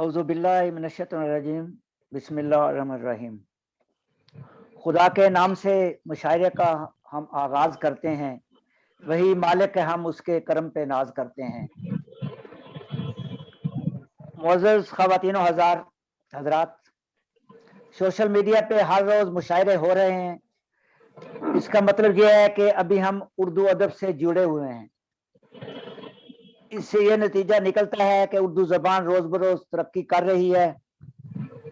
औज़ु बिल्लाहि मिनश्शैतानिर्रजीम बिस्मिल्लाहिर्रहमानिर्रहीम। खुदा के नाम से मुशायरे का हम आगाज़ करते हैं, वही मालिक है, हम उसके करम पे नाज करते हैं। मुअज़्ज़ज़ ख़वातीन व हज़रात, सोशल मीडिया पे हर रोज़ मुशायरे हो रहे हैं। इसका मतलब यह है कि अभी हम उर्दू अदब से जुड़े हुए हैं। इससे यह नतीजा निकलता है कि उर्दू ज़बान रोज़ बरोज़ तरक्की कर रही है।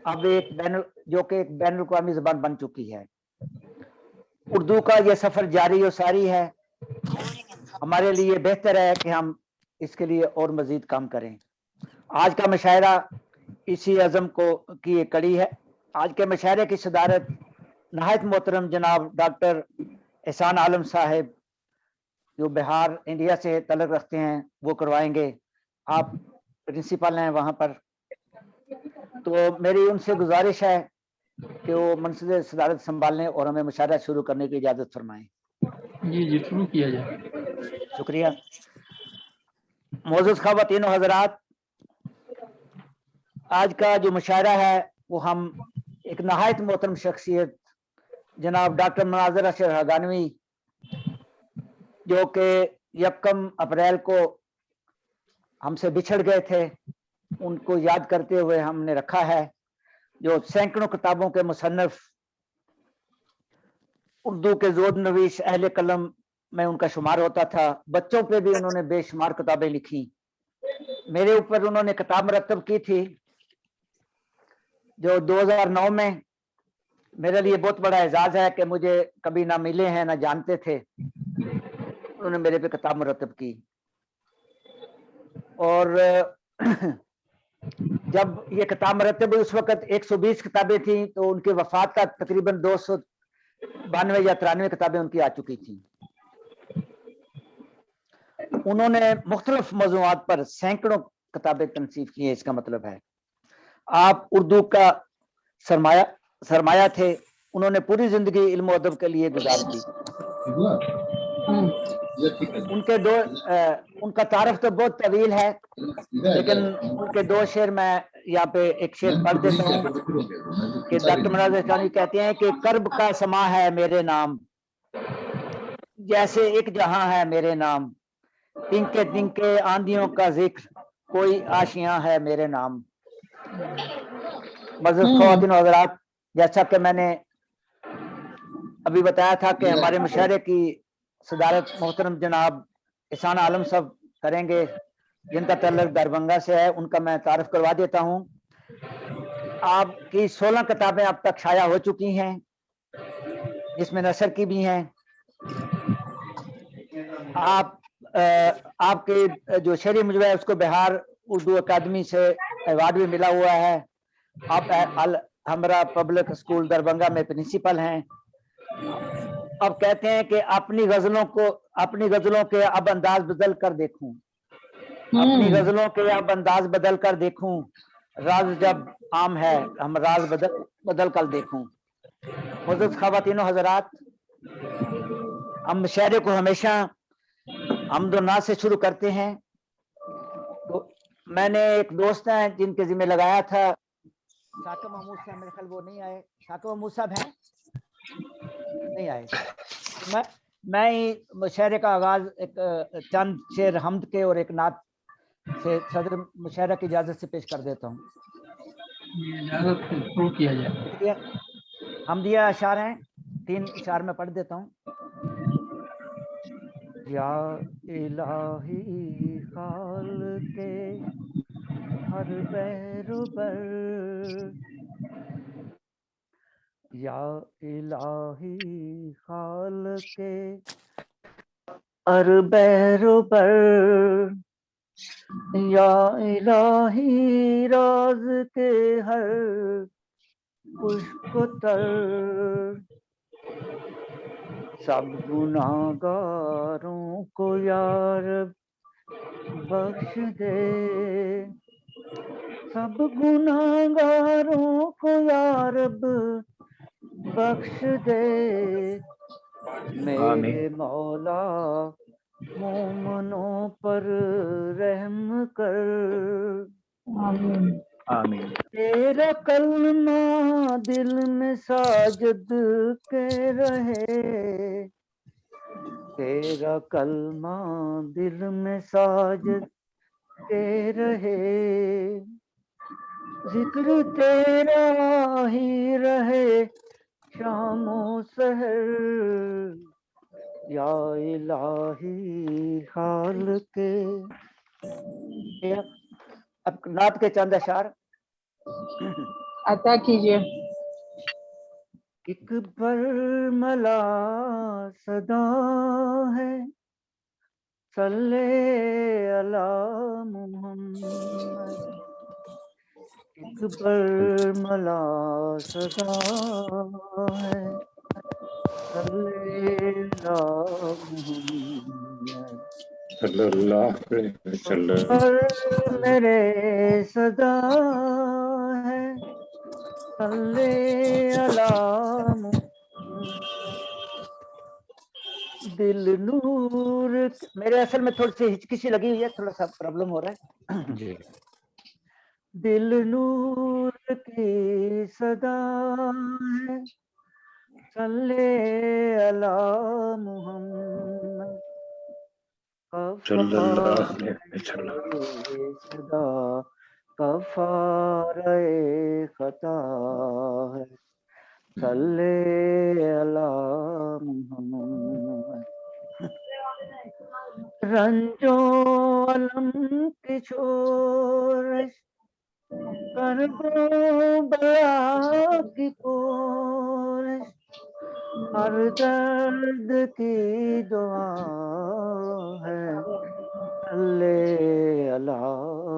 अब एक बैनुल अक़वामी ज़बान बन चुकी है। उर्दू का यह सफ़र जारी और सारी है। हमारे लिए बेहतर है कि हम इसके लिए और मज़ीद काम करें। आज का मुशायरा इसी अज़म की एक कड़ी है। आज के मुशायरे की सदारत नहायत मोहतरम जनाब डॉक्टर एहसान आलम साहब, जो बिहार इंडिया से तल्लुक़ रखते हैं, वो करवाएंगे। आप प्रिंसिपल हैं वहाँ पर, तो मेरी उनसे गुजारिश है कि वो मनसब सदारत संभालें और हमें मुशायरा शुरू करने की इजाज़त फरमाएं। जी शुरू किया जाए। शुक्रिया। मुअज़्ज़ज़ ख़वातीन व हज़रात, आज का जो मुशायरा है वो हम एक नहायत मोहतरम शख्सियत जनाब डॉक्टर मुनाज़िर अशरफ हक़ानवी, जो कि 1 अप्रैल को हमसे बिछड़ गए थे, उनको याद करते हुए हमने रखा है। जो सैकड़ों किताबों के मुसन्निफ, उर्दू के ज़ोद नवीश अहले कलम में उनका शुमार होता था। बच्चों पे भी उन्होंने बेशुमार किताबें लिखी। मेरे ऊपर उन्होंने किताब मरतब की थी जो 2009 में। मेरे लिए बहुत बड़ा एजाज़ है कि मुझे कभी ना मिले हैं ना जानते थे, उन्होंने मेरे पे किताब मरतब की। और जब ये किताब मरतब हुई उस वक़्त 120 किताबें थी, तो उनकी वफ़ात का तकरीबन 292 या 93 किताबें उनकी आ चुकी थी। उन्होंने मुख्तलिफ मौज़ूआत पर सैकड़ों किताबें तनसीफ की हैं। इसका मतलब है आप उर्दू का सरमाया थे। उन्होंने पूरी जिंदगी इल्म अदब के लिए गुजार दी। उनका तारफ तो बहुत तवील है, लेकिन उनके 2 शेर मैं यहाँ पे एक शेर पढ़ देता हूँ कि डॉक्टर मुनाज़िर हक़ानवी कहते हैं कि कर्ब का समा है मेरे नाम, जैसे एक जहां है मेरे नाम, तिनके तिनके आंधियों का जिक्र, कोई आशियां है मेरे नाम। मुअज़्ज़ज़ ख़वातीन व हज़रात, जैसा कि मैंने अभी बताया था कि हमारे मुशायरे की सदारत मोहतरम जनाब एहसान आलम साहब करेंगे, जिनका तल्लुक़ दरभंगा से है। उनका मैं तारुफ करवा देता हूँ। आपकी 16 किताबें अब तक शाया हो चुकी हैं, जिसमें नसर की भी हैं। आपके जो शेरी मुजवा है उसको बिहार उर्दू अकादमी से अवार्ड भी मिला हुआ है। आप अल हमरा पब्लिक स्कूल दरभंगा में प्रिंसिपल हैं। अब कहते हैं कि अपनी गजलों के अब अंदाज बदल कर देखूं, अपनी गजलों के अब अंदाज बदल कर देखूं, राज जब आम है हम राज बदल कर देखूं। मुअज़्ज़ज़ ख़वातीन व हज़रात, हम मुशायरे को हमेशा हम्दो-ना से शुरू करते हैं। तो मैंने एक दोस्त हैं जिनके जिम्मे लगाया था, साकिब महमूद साहब, मेरे ख्याल वो नहीं आए। साकिब महमूद साहब हैं? नहीं आए। मैं ही मुशायरे का आगाज एक चंद शेर हम्द के और एक नात से सदर मुशायरा की इजाजत से पेश कर देता हूँ। शुरू किया जाए। हमदिया अशार हैं, 3 इशार में पढ़ देता हूँ। या इलाही खाल के हर बैरुबर, या इलाही खाल के हर बैरुबर, या इलाही राज के हर खुशकोतर, सब गुनाहगारों को यार बख्श दे, सब गुनाहगारों को यार बख्श दे, मेरे मौला मोमनों पर रहम कर, آمین. تیرا کلمہ دل میں ساجد کے رہے، تیرا کلمہ دل میں ساجد کے رہے، ذکر تیرا ہی رہے شام و سحر، یا الہی حال کے. اب نعت کے چند اشعار عطا کیجیے. ایک برملا صدا ہے، صلی علی محمد. ایک برملا صدا ہے، صلی علی محمد. صلی اللہ علیہ وسلم. پر میرے صدا ہے، صلی علی محمد. دل نور. میرے اصل میں تھوڑی سی ہچکچی لگی ہوئی ہے، تھوڑا سا پرابلم ہو رہا ہے. جی دل نور کی صدا ہے، صلی علی محمد. صلی اللہ علیہ وسلم. صدا کفارہ خطا ہے، صلی علی محمد. رنجو علم کی شورش، کربو بلا کی پورش، ہر درد کی دعا ہے، صلی علی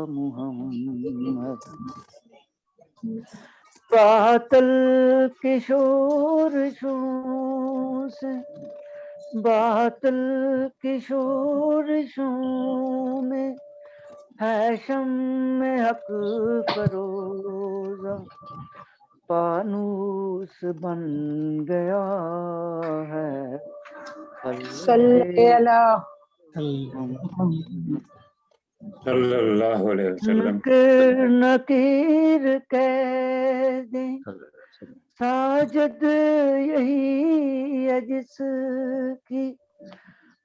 محمد. باطل کی شورشوں سے، باطل کی شورشوں میں ہے شمع حق فروزہ، پانوس بن گیا ہے، صلی علی صلی اللہ علیہ وسلم. منکر نکیر کہہ دیں ساجد یہی ہے جس کی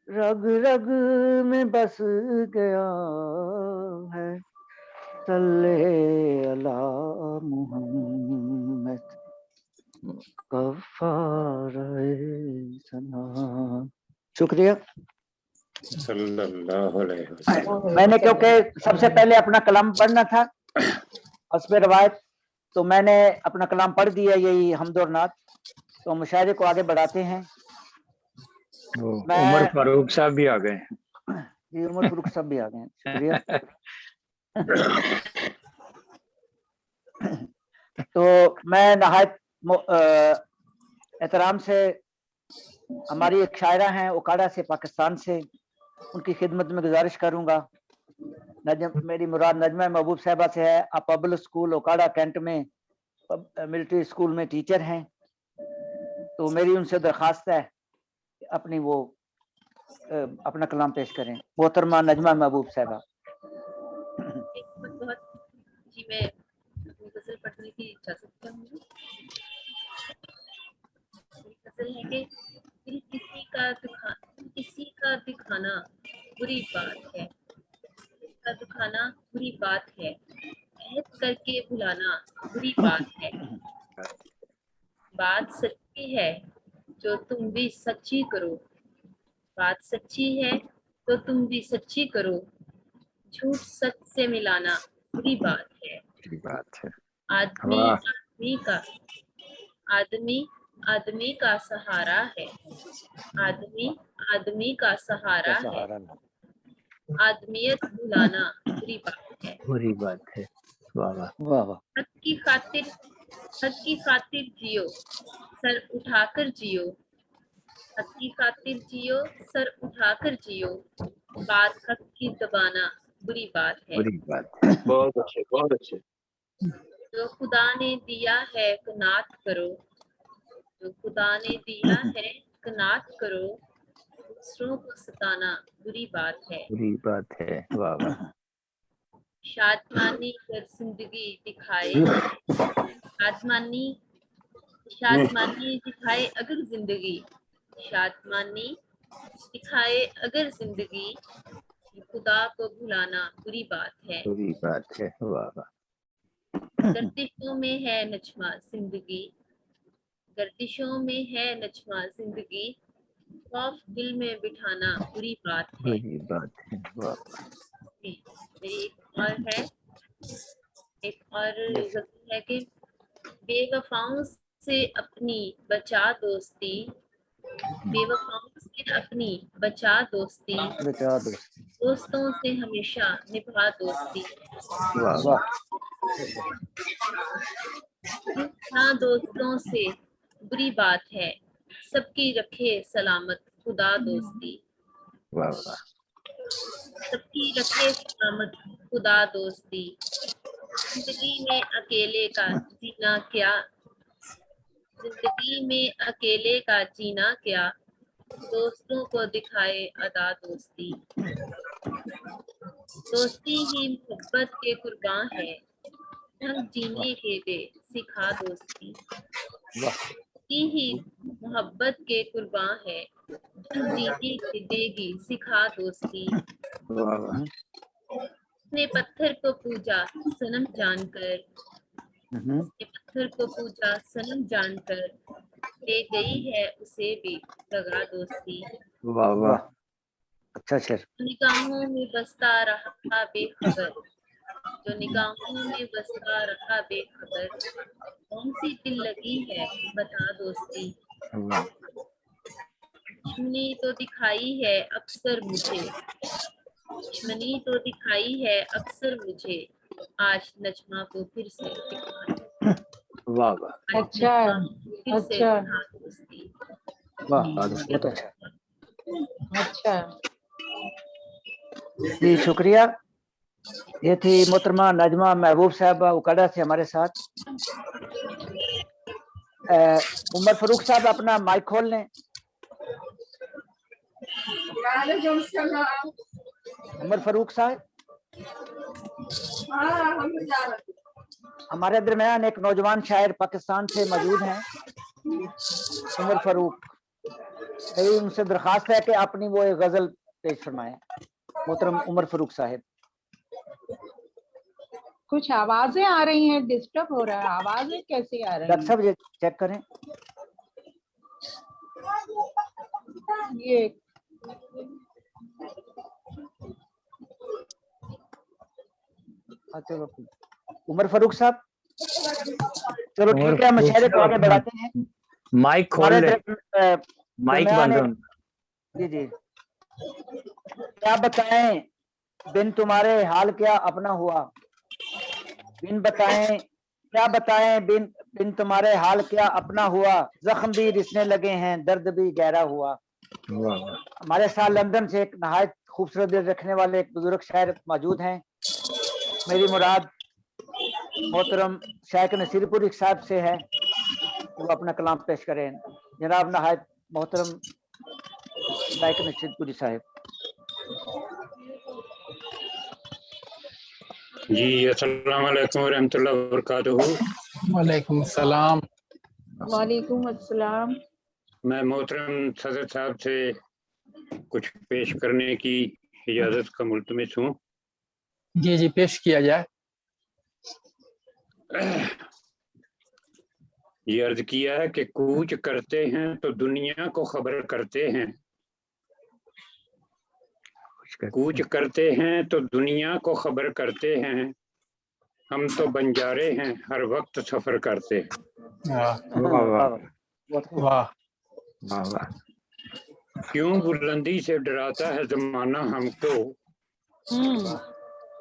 رگ رگ میں بس گیا ہے، صلی علی محمد. کفارہ ثنا. شکریہ. صلی اللہ علیہ وسلم. میں نے کیونکہ سب سے پہلے اپنا کلام پڑھنا تھا حسب روایت، تو میں نے اپنا کلام پڑھ دیا، یہی حمد اور نعت. تو مشاعرے کو آگے بڑھاتے ہیں. عمر فاروق صاحب بھی آ گئے. جی عمر فاروق صاحب بھی آ گئے ہیں، شکریہ. تو میں نہایت احترام سے ہماری ایک شاعرہ ہیں اوکاڑا سے، پاکستان سے، ان کی خدمت میں گزارش کروں گا. میری مراد نجمہ محبوب صاحبہ سے ہے. آپ پبلک اسکول اوکاڑا کینٹ میں ملٹری اسکول میں ٹیچر ہیں، تو میری ان سے درخواست ہے کہ اپنی وہ اپنا کلام پیش کریں. محترمہ نجمہ محبوب صاحبہ. جی میں اپنی غزل پڑھنے کی اجازت چاہوں گی. غزل ہے کہ دل کسی کا دکھانا بری بات ہے، کسی کا دکھانا بری بات ہے، عہد کر کے بھلانا بری بات ہے. بات سچی ہے جو تم بھی سچی کرو، بات سچی ہے تو تم بھی سچی کرو، جھوٹ سچ سے ملانا بری بات ہے. بات ہے. آدمی کا سہارا ہے، آدمی کا سہارا ہے، آدمیت بھلانا بری بات ہے. بری بات ہے. واہ واہ. حق کی خاطر جیو، سر اٹھا کر جیو، حق کی خاطر جیو، سر اٹھا کر جیو، بات حق کی دبانا بری بات ہے. بری بات ہے. بہت اچھے بہت اچھے. جو خدا نے دیا ہے قناعت کرو، جو خدا نے دیا ہے قناعت کرو، دوسروں کو ستانا بری بات ہے. بری بات ہے. واہ واہ. शादमानी कर जिंदगी दिखाए, शादमानी दिखाए अगर जिंदगी, शादमानी दिखाए अगर जिंदगी, खुदा को भुलाना बुरी बात है। बुरी बात है। वाह वाह। गर्दिशों में है नचमा जिंदगी, गर्दिशों में है नचमा जिंदगी, खौफ दिल में बिठाना बुरी बात है। बुरी बात है। वाह वाह। जी, मेरी एक और है, एक और गज़ल है कि बेवफाओं से अपनी बचा दोस्ती, बेवफाओं से अपनी बचा दोस्ती, बेटा दोस्त। दोस्तों से हमेशा निभा दोस्ती। वाह वाह। हाँ, दोस्तों से बुरी बात है, सबकी रखे सलामत खुदा दोस्ती, वाह वाह। सबकी रखे सलामत खुदा दोस्ती। जिंदगी में अकेले का जीना क्या, जिंदगी में अकेले का जीना क्या, दोस्तों को दिखाए अदा दोस्ती, दोस्ती ही मोहब्बत के कुर्बान है, ढंग जीने के दे सिखा दोस्ती, दोस्ती ही मोहब्बत के कुर्बान है, ढंग जीने के देगी सिखा दोस्ती। वाह वाह। उसने पत्थर को पूजा सनम जानकर, उसने पत्थर को पूजा सनम जानकर, ले गई है उसे भी दगा दोस्ती। वाह वाह। अच्छा शेर। निगाहों में बसता रहा बेखबर, जो निगाहों में बसता रहा बेखबर, कौन सी दिल लगी है बता दोस्ती। दुश्मनी तो दिखाई है अक्सर मुझे, दुश्मनी तो दिखाई है अक्सर मुझे, आज नजमा को फिर से दिखा। वाह वाह। अच्छा फिर से अच्छा दिखा दोस्ती। वाह बहुत अच्छा। अच्छा। जी शुक्रिया। ये थी मोहतरमा नजमा महबूब साहबा उकाड़ा से हमारे साथ। उमर फारूक साहब अपना माइक खोल लें। उमर फारूक साहब, हमारे दरमियान एक नौजवान शायर पाकिस्तान से मौजूद हैं, उमर फारूक। मेरी उनसे दरखास्त है कि अपनी वो एक गजल पेश फरमाएं। मोहतरम उमर फारूक साहब। कुछ आवाजें आ रही हैं, डिस्टर्ब हो रहा है, आवाजें कैसी आ रही डॉक्टर हैं? साहब ये चेक करें। ये चलो उमर फारूक साहब, चलो ठीक है, मुशायरे को आगे बढ़ाते हैं। माइक खोल ले। माइक बंद हो। जी जी। क्या बताएं बिन तुम्हारे हाल क्या अपना हुआ, बिन बताएं क्या बताएं बिन तुम्हारे हाल क्या अपना हुआ, जख्म भी रिसने लगे हैं दर्द भी गहरा हुआ। हमारे साथ लंदन से एक नहायत खूबसूरत दिल रखने वाले एक बुजुर्ग शायर मौजूद हैं। मेरी मुराद मोहतरम शायक नसीरपुरी साहब से है, वो अपना कलाम पेश करें। जनाब नहायत मोहतरम शायक नसीरपुरी साहब। जी अस्सलाम वालेकुम व रहमतुल्लाहि व बरकातुहू। वालेकुम सलाम। वालेकुम अस्सलाम। मैं मोहतरम सदर साहब से कुछ पेश करने की इजाजत का मुल्तमिस हूँ। जी जी पेश किया जाए। ये अर्ज किया है कि कूच करते हैं तो दुनिया को खबर करते हैं, कूच करते हैं तो दुनिया को खबर करते हैं, हम तो बंजारे हैं हर वक्त सफर करते हैं। वाह। क्यों बुलंदी से डराता है जमाना हमको,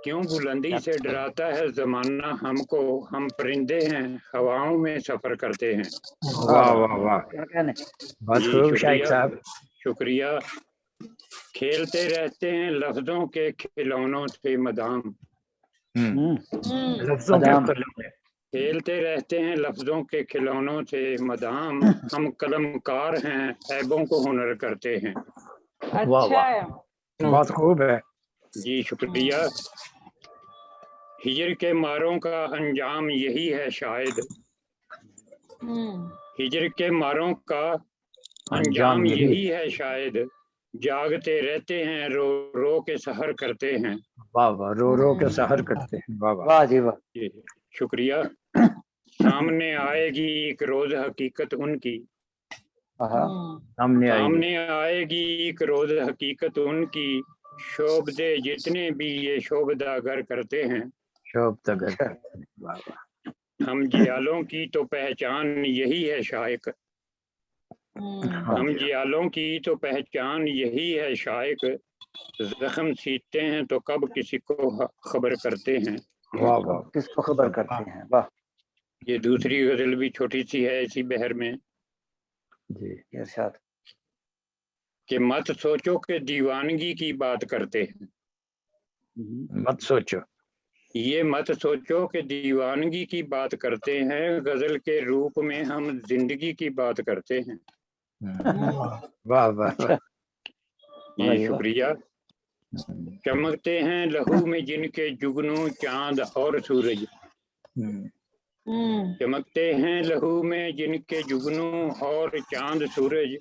क्यों बुलंदी से डराता है जमाना हमको, हम परिंदे हैं हवाओं में सफर करते हैं। वाह वाह वाह। जी शुक्रिया शुक्रिया। खेलते रहते हैं लफ्जों के खिलौनों से मदाम, खेलते रहते हैं लफ्जों के खिलौनों से मदाम, हम कलमकार हैं ऐबों को हुनर करते हैं। अच्छा बहुत खूब है। जी शुक्रिया। हिजर के मारों का अंजाम यही है शायद, हिजर के मारों का अंजाम यही है शायद, जागते रहते हैं रो रो के सहर करते हैं। वाह वाह, रो रो के सहर करते हैं। वाह वाह, वाह जी वाह। जी, शुक्रिया। सामने आएगी एक रोज हकीकत उनकी, सामने आएगी। सामने आएगी एक रोज हकीकत उनकी, शोबदे जितने भी ये शोबदागर करते हैं। शोभ तगर। वाह वाह, हम जियालों की तो पहचान यही है शायक, हम जियालों की तो पहचान यही है शायक, जख्म सीखते हैं तो कब किसी को खबर करते हैं। वाह वाह, किसको खबर करते हैं। वाह ये दूसरी गजल भी छोटी सी है इसी बहर में, जी। इरशाद। कि मत सोचो कि दीवानगी की बात करते हैं, मत सोचो, ये मत सोचो कि दीवानगी की बात करते हैं, गजल के रूप में हम जिंदगी की बात करते हैं। वाह वाह वाह, ये शुक्रिया। चमकते हैं लहू में जिनके जुगनू चांद और सूरज, चमकते हैं लहू में जिनके जुगनू और चांद सूरज,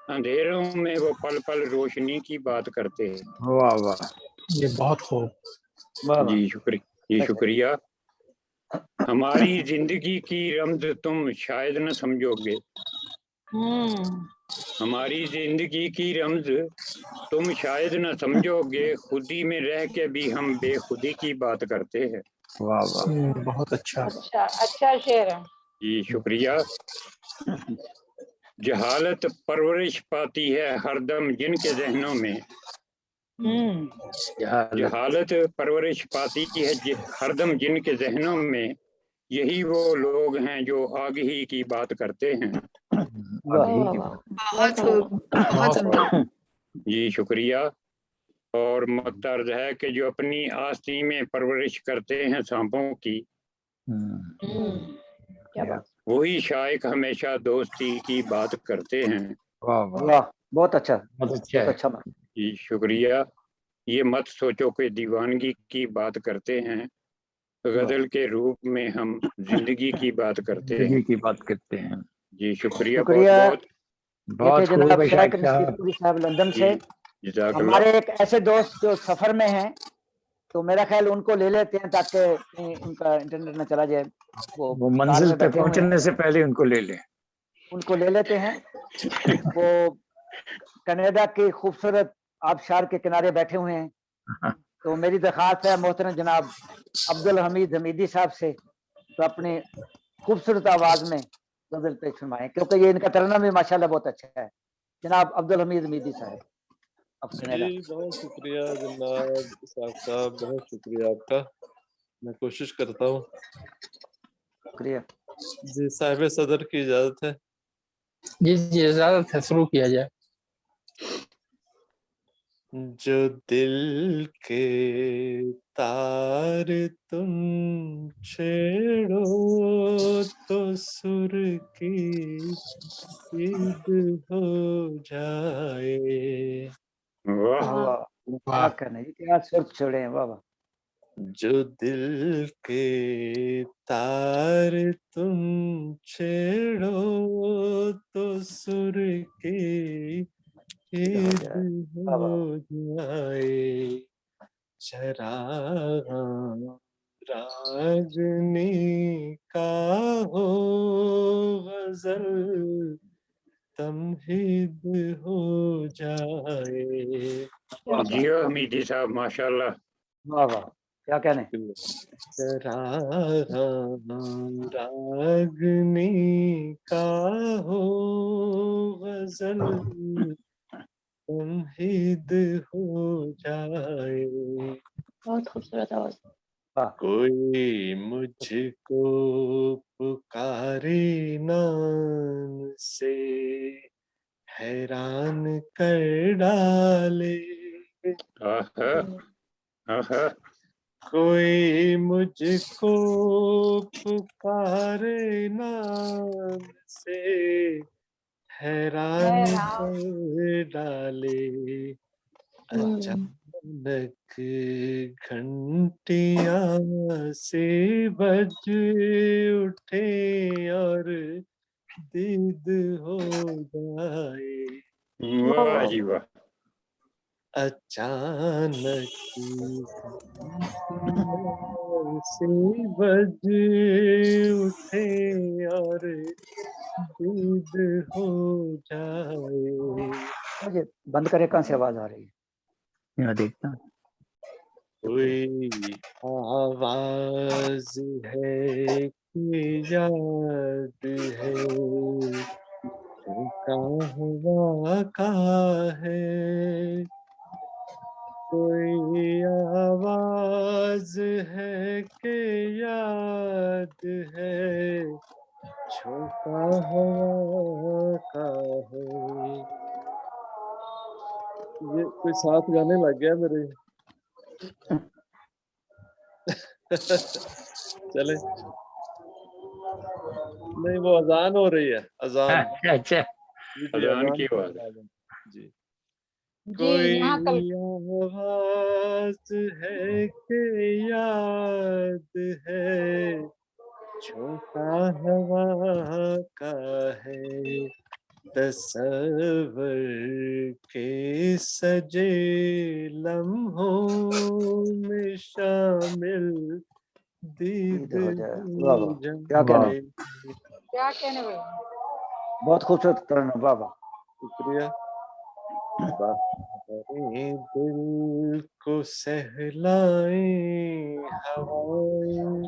अंधेरों में वो पल पल रोशनी की बात करते हैं। वाह वाह, ये बहुत खूब। वाह वाह। जी शुक्रिया, जी शुक्रिया। हमारी जिंदगी की रमज तुम शायद न समझोगे, हमारी जिंदगी की रमज तुम शायद न समझोगे, खुदी में रह के भी हम बेखुदी की बात करते हैं। वाह वाह, बहुत अच्छा। अच्छा शेर है। जी शुक्रिया। जहालत परवरिश पाती है हरदम जिनके जहनों में, जहालत परवरिश पाती है हरदम जिनके जहनों में, यही वो लोग हैं जो आगही की बात करते हैं। बहुत खूब, बहुत उम्दा। जी शुक्रिया। और मकतर्ज है कि जो अपनी आस्ती में परवरिश करते हैं सांपों की, क्या बात। वही शायक हमेशा दोस्ती की बात करते हैं। वाह वाह, वाह बहुत अच्छा, बहुत अच्छा बहुत है। अच्छा। जी शुक्रिया। ये मत सोचो कि दीवानगी की बात करते हैं, गजल के रूप में हम जिंदगी की बात करते हैं। जिंदगी की बात करते हैं। जी शुक्रिया, बहुत शुक्रिया। बहुत। ये थे बहुत खूब जनाब है शायक शायक साहब। नसीरुद्दीन साहब लंदन जी से। जज़ाकल्लाह। हमारे एक ऐसे दोस्त जो सफर में हैं, तो मेरा ख्याल उनको ले लेते हैं ताकि उनका इंटरनेट न चला जाए। वो कार मंजिल में पे बैठे हुए हैं, पहुंचने से पहले उनको ले लें। उनको ले लेते हैं। वो कनाडा की खूबसूरत आबशार के किनारे बैठे हुए हैं। तो मेरी दरख्वास्त है मोहतरम जनाब अब्दुल हमीद हमीदी साहब से, तो अपनी खूबसूरत आवाज में गजल पेश फरमाएं, क्योंकि ये इनका तराना भी माशाल्लाह बहुत अच्छा है। जनाब अब्दुल हमीद हमीदी साहब ऑफ कनाडा। जी बहुत शुक्रिया जनाब इसाक साहब, बहुत शुक्रिया आपका। मैं कोशिश करता हूँ। शुक्रिया। जी साहिब सदर की इजाजत है। जी जी, इजाजत है, शुरू किया जाए। जो दिल के तार तुम छेड़ो तो सुर की ईद हो जाए। वाह वाह क्या करना, ये क्या सुर छोड़े हैं। वाह वाह। जो दिल के तार तुम छेड़ो तो सुर की ईद हो जाए। चराग रागनी का हो गजल तमहीद हो जाए। जी हमीदी साहब माशाल्लाह। वाह वाह क्या कहने। रागनी का हो गजल तमहीद हो जाए। बहुत खूबसूरत आवाज। कोई मुझको पुकारे नाम से हैरान कर डाले। आहा, आहा, कोई मुझको पुकारे नाम से हैरान कर डाले। अचानक अचानक घंटियां से बज उठे और दीद हो जाए, वाह जी वाह, अचानक घंटियां से बज उठे और दीद हो जाए। मुझे बंद करे, कहाँ से आवाज आ रही है? यहाँ देखता हूँ। कोई आवाज है कि याद है, झोंका हवा का है। कोई आवाज है कि याद है, झोंका हवा का है। ये कोई साथ गाने लग गया मेरे। चले, नहीं वो अजान हो रही है, अजान। अच्छा अच्छा, जी जी, अजान अजान की की आवाज। आवाज है। जी, जी कोई यहाँ कल आवाज है कि याद है, झोंका हवा का है। तसव्वुर के सजे लम्हों में शामिल दीद हो जाए। वाह हो वाह, क्या कहना, जाए। क्या कहने वाले? बहुत खूबसूरत तराना, वाह वाह। शुक्रिया। बहारें दिल को सहलाएं हवाएं,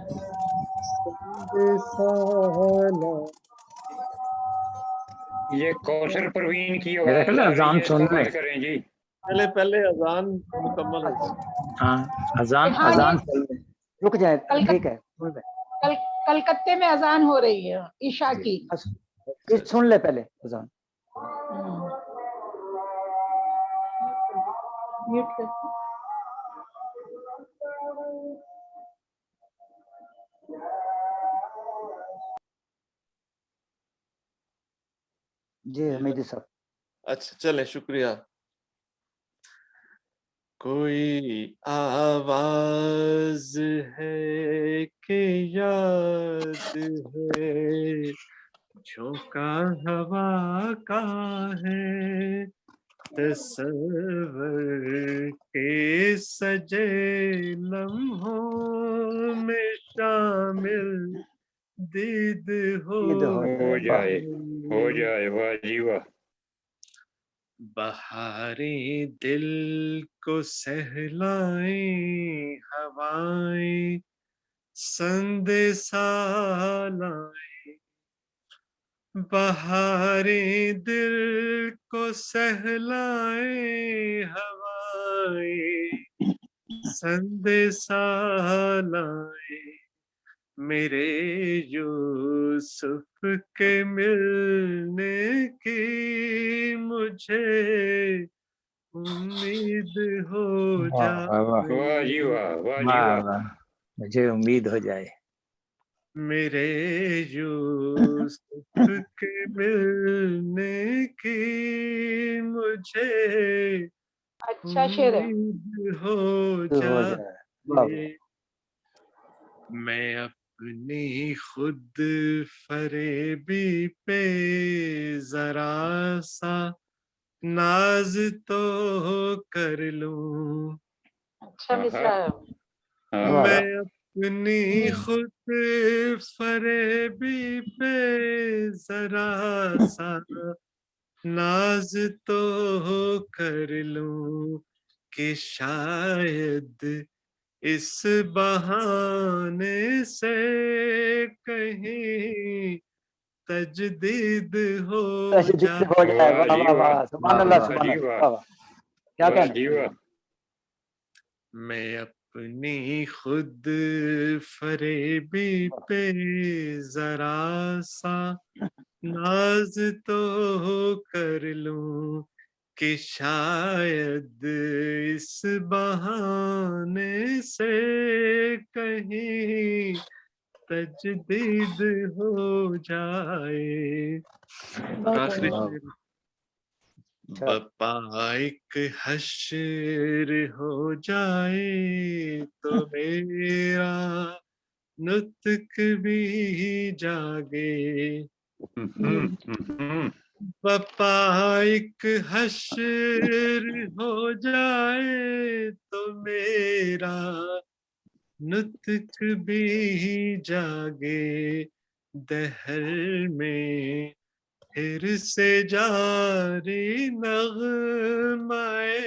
संदेशाना। ये कौशल परवीन की मेरा आवाज ख्याल आ रही अजान है, सुन इसको रहे बंद करें जी। पहले अजान मुकम्मल हो जाए। हाँ, अजान हाँ अजान जी, रुक जाए, कलकत्ते ठीक है, सुन ले, कलकत्ते में अजान हो रही है ईशा की। बस, ये सुन ले पहले अजान। म्यूट कर। जी हमीद साहब। अच्छा चले, शुक्रिया। कोई आवाज है कि याद है, झोंका हवा का है। तसव्वुर के सजे लम्हों में शामिल दीद हो ईद हो हो जाए, हो जाए। जाए, वाह जी वाह। बहारें दिल को सहलाएं हवाएं, संदेशा लाएं। बहारें दिल को सहलाएं हवाएं, संदेशा लाएं। मेरे यूसुफ के मिलने की मुझे उम्मीद हो वाह वाह वाह वाह जी जाए। वाह, वाह जी वाह वाह। वाह, मुझे उम्मीद हो जाए। मेरे यूसुफ के मिलने की मुझे अच्छा शेर है। उम्मीद हो हो जाए, वाह वाह। जाए। मैं अपनी खुद फरेबी पे जरा सा नाज तो कर लूं। अच्छा मिसरा है। वाह मैं वाह। अपनी खुद फरेबी पे जरा सा नाज तो कर लूं कि शायद इस बहाने से कहीं तजदीद हो तजदीद हो जाए, वाह वाह जी वाह वाह, वाह, सुभान वाह अल्लाह, वाह, वाह सुभान जी अल्लाह, वाह, वाह वाह, क्या वाह कहना। जी वाह। मैं अपनी खुद फरेबी पे जरा सा नाज तो कर लूं कि शायद इस बहाने से कहीं तजदीद हो जाए। और बहुत आखिरी बढ़िया। शेर, बप्पा एक हश्र हो जाए तो मेरा नुत्क भी जागे। बप्पा एक हश्र हो जाए तो मेरा नुत्क भी जागे। दहर में फिर से जारी नग़्माए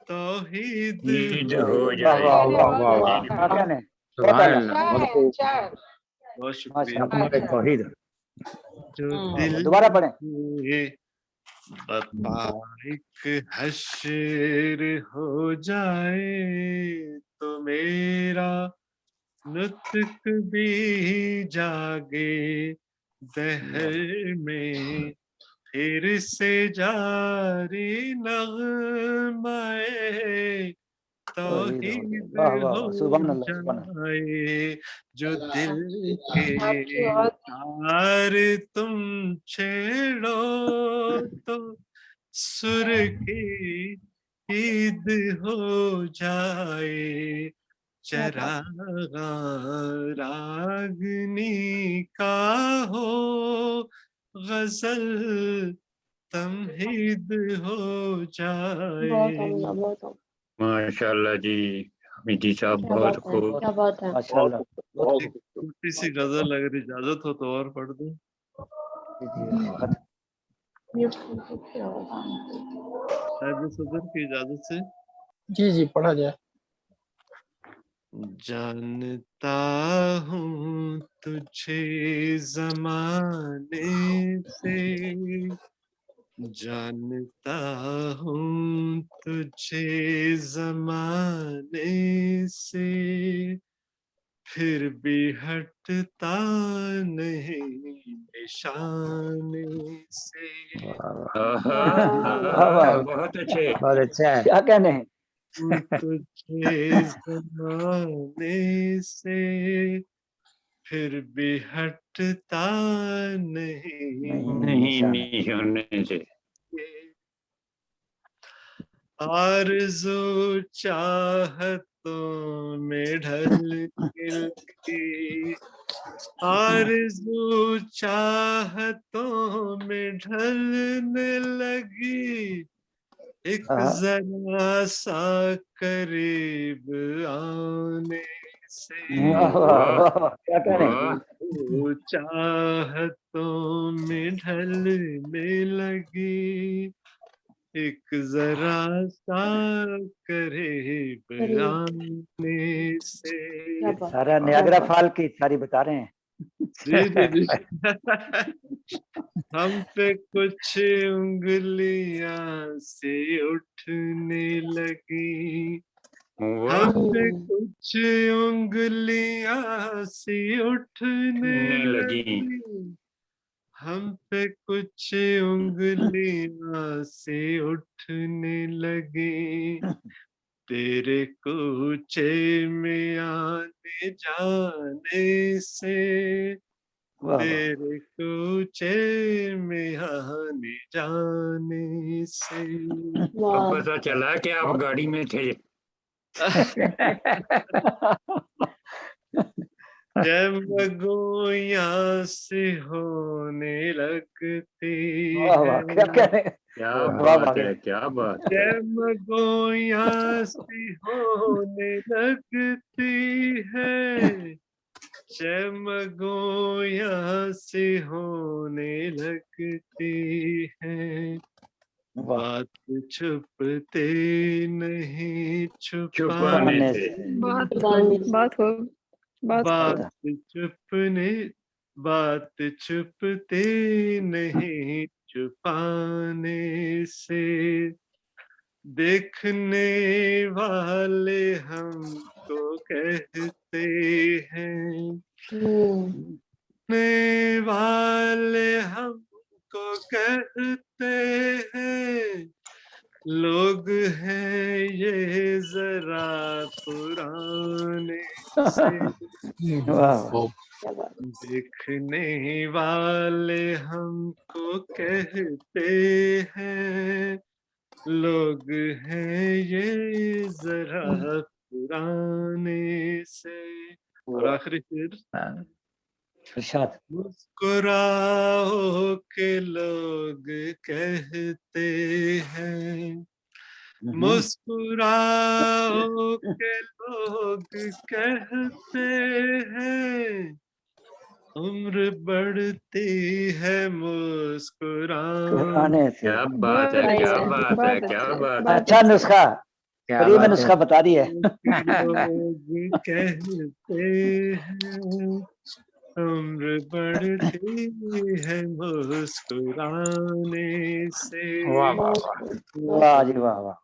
तौहीद ईद हो हो वाह जाए। वाह वाह वाह, वाह वाह, क्या कहने हैं? सुभान बहुत अल्लाह, अच्छा बहुत है, खूब। अच्छा है। बहुत शुक्रिया। माशाल्लाह। अच्छा। तौहीद। जो वाह, दिल वाह। दोबारा पढ़ें। के बप्पा एक हश्र हो जाए तो मेरा नुत्क भी जागे। दहर में फिर से जारी नग़्माए तौहीद वाह वाह हो वाह सुभान अल्लाह सुभान अल्लाह। जाए। जो दिल के आपकी आवाज तार तुम छेड़ो तो सुर की ईद हो जाए। चरागा रागनी का हो गजल तमहीद हो जाए। बहुत अम्मा, बहुत अम्मा। माशाल्लाह जी, हमीदी साहब क्या बहुत बात है, खूब। क्या बात है। माशाल्लाह बहुत एक खूब। छोटी सी गजल अगर इजाजत हो तो और पढ़ दूं। जी जी बहुत। साहिब सदर की इजाजत से। जी जी पढ़ा जाए। जानता हूँ तुझे जमाने से, जानता हूँ तुझे जमाने से, फिर भी हटता नहीं निशाने से। आहा, वाह वाह आहा, बहुत अच्छे। बहुत अच्छा है। क्या कहने हैं? तुझे जमाने से फिर भी हटता नहीं नहीं निशाने से। आरज़ू चाहतों में ढल के लगी, आरज़ू चाहतों में ढलने लगी। एक जरा सा करीब आने से, वाह वाह वाह वाह क्या कहने हैं? वाह, वो चाहतों में ढलने लगी। एक जरा सा करीब आने से। क्या बात सारा नियाग्रा फॉल की सारी बता रहे हैं। जी जी जी। हम पे कुछ उंगलियां से उठने लगी, वाह, हम पे कुछ उंगलियां से उठने ने लगी। लगी, हम पे कुछ उंगलियां से उठने लगी। तेरे कूचे में आने जाने से, वाह वाह तेरे कूचे में आने जाने से। अब वाह। पता चला कि आप गाड़ी में थे। जब गोया से होने लगती वाह है, वाह क्या कहने हैं? क्या वाह बात वाह है, क्या बात है। जब गोया से होने लगती है, चमगोया से होने लगती है। वाह बात छुपते नहीं छुपाने छुपाने से। से बहुत छुपाने से। बहुत हो बहुत बात वाह छुपने, बात छुपते नहीं छुपाने से। देखने वाले हमको कहते हैं, देखने वाले हमको कहते हैं, लोग हैं ये जरा पुराने से। वाह खूब। क्या बात देखने वाले हमको कहते हैं लोग हैं ये जरा पुराने से। और आखिरी शेर, इरशाद। मुस्कुराओ के लोग कहते हैं, मुस्कुराओ के लोग कहते हैं, उम्र बढ़ती है मुस्कुराने पुराने से। क्या बात है, Nice क्या है, बात है, बहुत क्या अच्छा, बात है। बहुत अच्छा नुस्खा, क्या करीम बात नुस्खा है। बता रही है। लोग कहते हैं, उम्र बढ़ती है मुस्कुराने से। वाह वाह बहुत वाह। खूब, वाह जी वाह वाह।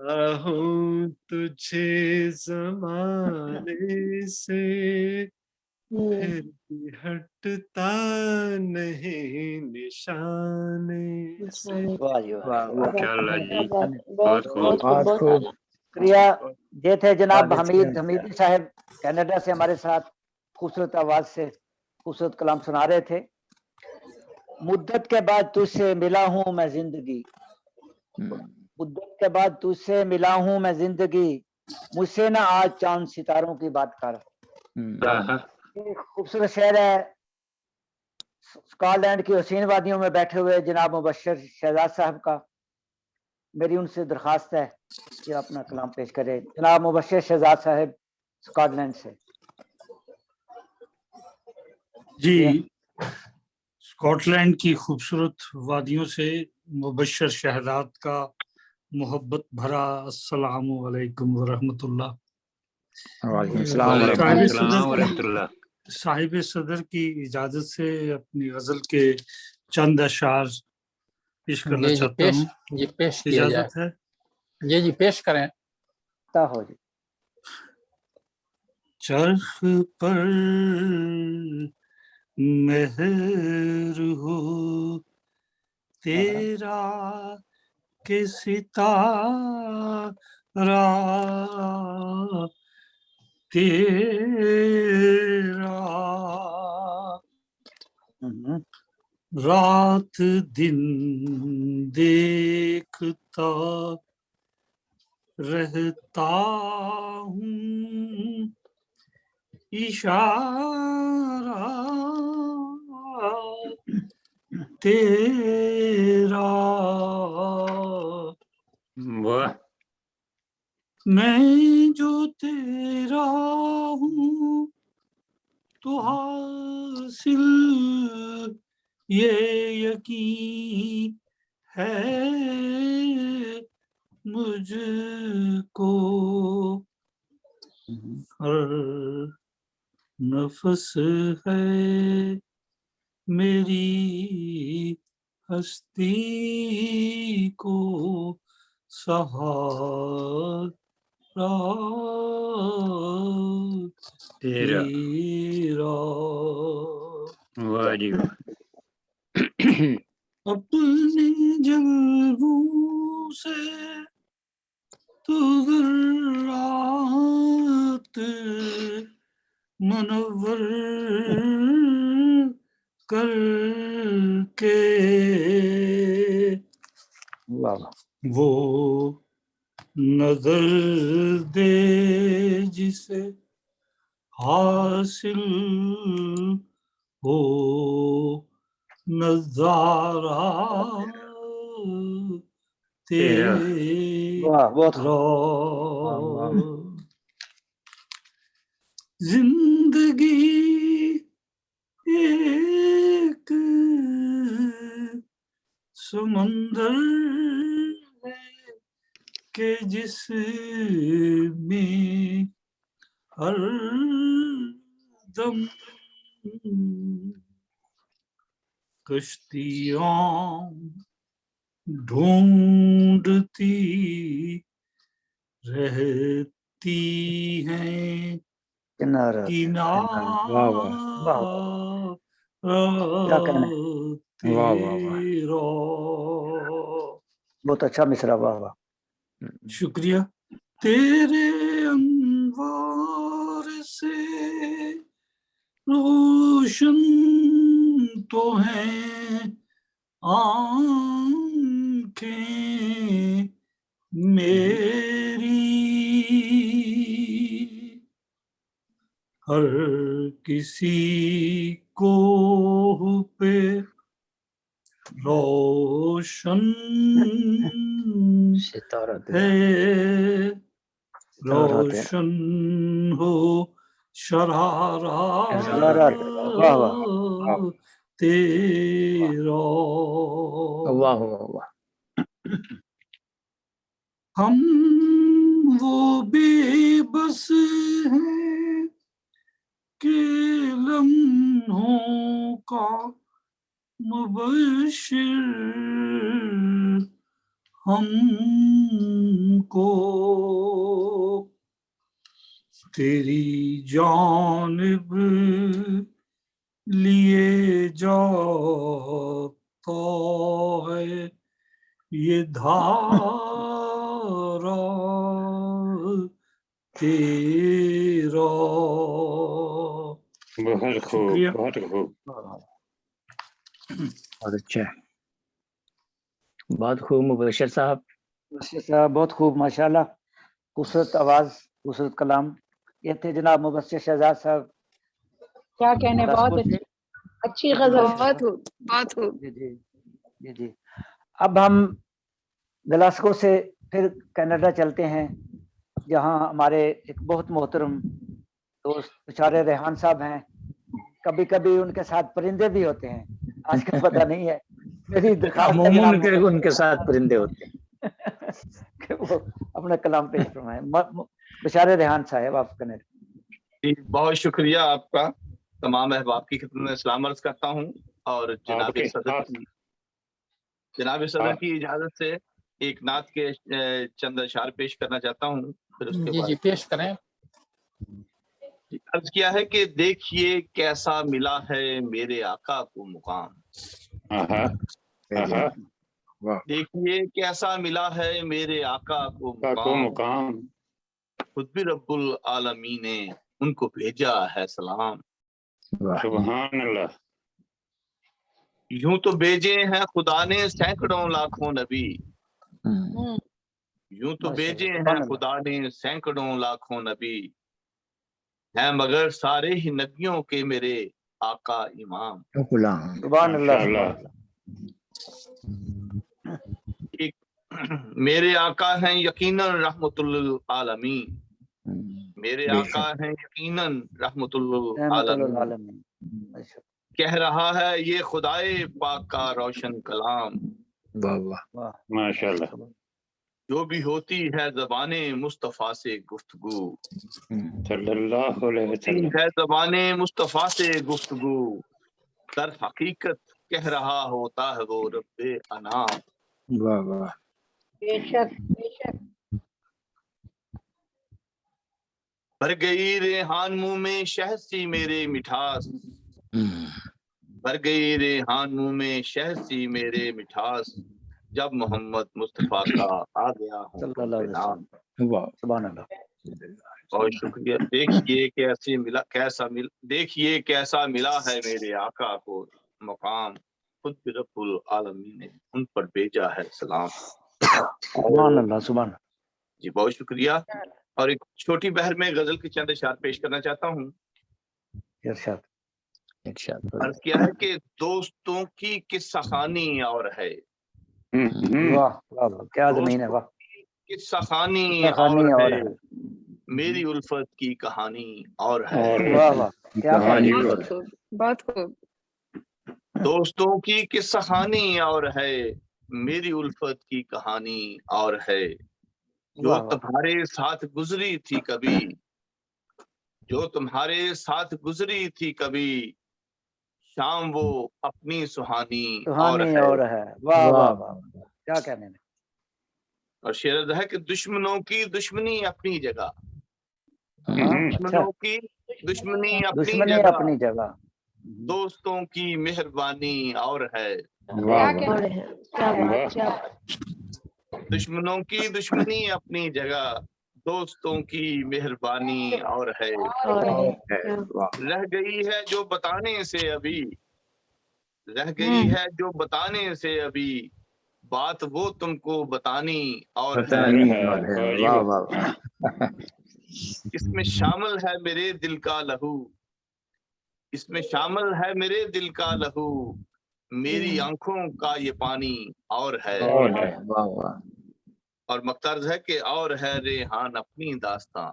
आहूं तुझे जमाने से, फिर भी हटता नहीं निशाने से। वाह जी वाह। वाह वाह। माशाल्लाह जी, बहुत बहुत खूब। बहुत खूब, बहुत खूब। आला। शुक्रिया। ये थे जनाब बहुत हमीद अच्छे। हमीदी साहब, कनाडा से हमारे साथ खूबसूरत आवाज से खूबसूरत कलाम सुना रहे थे। मुद्दत के बाद तुझसे मिला हूं मैं जिंदगी, मुद्दत के बाद तुझसे मिला हूं मैं जिंदगी, मुझसे ना आज चांद सितारों की बात कर। आहा, ये खूबसूरत शेर है। स्कॉटलैंड की हसीन वादियों में बैठे हुए जनाब मुबश्शिर शहजाद साहब का मेरी उनसे दरखास्त है कि अपना कलाम पेश करें। जनाब मुबश्शिर शहजाद साहब स्कॉटलैंड से। जी, स्कॉटलैंड की खूबसूरत वादियों से मुबश्शिर शहजाद का मोहब्बत भरा अस्सलामु अलैकुम व रहमतुल्लाह। वालेकुम सलाम वालेकुम साहिब वरहमतुल्लाह। सलाम सदर वरहमतुल्लाह। साहिब सदर की इजाजत से अपनी गजल के चंद अशार पेश करना जी चाहता पेश, हूँ, जी पेश किया जाए। इजाजत है? जी पेश करें। ता हो जी। चरख पर मेहर हो तेरा के सितारा तेरा, रात दिन देखता रहता हूँ, इशारा तेरा। वाह, मैं जो तेरा हूँ तो हासिल ये यकीन है मुझको, हर नफस है मेरी हस्ती को सहारा तेरा। तेरा। वाह जी वाह। अपने जलवों से तो ज़र्रात मनव्वर करके वाह वाह। वो नजर दे जिसे हासिल हो नजारा तेरा। वाह बहुत तेरा। वाह। जिंदगी एक समंदर है के जिसमें हर दम कश्तियां ढूंढती रहती हैं किनारा से। वाह वाह वाह क्या कहना है। वाह वाह वाह। तेरा। बहुत अच्छा मिसरा। वाह वाह। शुक्रिया। तेरे अनवार से रोशन तो हैं आँखें मेरी, हर किसी को पे रोशन सितारा है, रोशन हो शरारा वाह वाह तेरा। वाह वाह वाह। हम वो बेबस हैं कि लम्हों का मुबशिर हमको तेरी जानिब लिए जाता है ये धारा तेरा। बहुत खूब, शुक्रिया। बहुत खूब। बहुत अच्छा है, बहुत खूब मुबशर साहब। मुबश्शिर साहब बहुत खूब माशाल्लाह, खूबसूरत आवाज, खूबसूरत कलाम। ये थे जनाब मुबश्शिर शहजाद साहब क्या कहने, बहुत गुरदासपुर से। अच्छी गजल। बहुत खूब, बहुत खूब। जी जी जी जी। अब हम ग्लासगो से फिर कनाडा चलते हैं, जहां हमारे एक बहुत मोहतरम दोस्त बेचारे रेहान साहब हैं। कभी कभी उनके साथ परिंदे भी होते हैं, आजकल पता नहीं है। मेरी दरखास्त है अमूमन जनाब उनके साथ परिंदे होते हैं। कि वो अपना कलाम पेश फरमाएं। बेचारे रेहान साहब, आप कनाडा। जी, बहुत शुक्रिया आपका। तमाम अहबाब की खिदमत में सलाम अर्ज करता हूँ और जनाब सदर की इजाजत से एक नात के चंद अशआर पेश करना चाहता हूँ। फिर उसके जी बाद जी पेश करें। अर्ज किया है कि देखिए कैसा मिला है मेरे आका को मुकाम, देखिए कैसा मिला है मेरे आका को मुकाम, खुद भी रब्बुल आलमीन ने उनको भेजा है सलाम। सुभान अल्लाह। यूं तो भेजे हैं खुदा ने सैकड़ों लाखों नबी, यूं तो भेजे हैं खुदा ने सैकड़ों लाखों नबी, हैं मगर सारे ही नबियों के मेरे आका इमाम। सुभान अल्लाह। एक मेरे आका हैं यकीनन रहमतुल आलमीन, मेरे आका हैं यकीनन रहमतुल आलमीन। कह रहा है ये खुदाए पाक का रोशन कलाम, माशाल्लाह। जो भी होती है ज़बाने मुस्तफ़ा से गुफ्तगू, सल्लल्लाहु अलैहि वसल्लम, है ज़बाने मुस्तफ़ा से गुफ्तगू, दर हकीकत कह रहा होता है वो रब्बे अनाम। बेशक बेशक। भर गई रेहान मुंह में शहद सी मेरे मिठास, भर गई रेहान मुंह में शहद सी मेरे मिठास, जब मोहम्मद मुस्तफा का आ गया हूँ तुम पे नाम। सुभान अल्लाह। बहुत शुक्रिया। देखिए कैसे मिला, देखिए कैसा मिला है मेरे आका को मुकाम, खुद भी रब्बुल आलमीन ने उन पर भेजा है सलाम। सुभान अल्लाह। सुभान। जी बहुत शुक्रिया। और एक छोटी बहर में गजल के चंद अशआर पेश करना चाहता हूँ। इरशाद। अर्ज किया है कि दोस्तों की किस्सा खानी और है, वाह वाह, क्या ज़मीन है, वाह। किस्सा खानी कहानी और है, मेरी उल्फत की कहानी और है। वाह वाह, क्या कहानी। बहुत खूब, बहुत खूब। दोस्तों की किस्सा खानी और है, मेरी उल्फत की कहानी और है, जो तुम्हारे साथ गुजरी थी कभी, जो तुम्हारे साथ गुजरी थी कभी, शाम वो अपनी सुहानी और है। वाह वाह वाह, क्या कहने में। और शेर है कि दुश्मनों की दुश्मनी अपनी जगह, दुश्मनों की दुश्मनी अपनी जगह, दोस्तों की मेहरबानी और है। दुश्मनों की दुश्मनी अपनी जगह, دوستوں کی مہربانی اور ہے، رہ گئی ہے جو بتانے سے ابھی، رہ گئی ہے جو بتانے سے ابھی، بات وہ تم کو بتانی اور ہے، واہ واہ واہ اس میں شامل ہے میرے دل کا لہو، اس میں شامل ہے میرے دل کا لہو، میری آنکھوں کا یہ پانی اور ہے، واہ واہ اور مقترض ہے کہ اور ہے ریحان اپنی داستاں،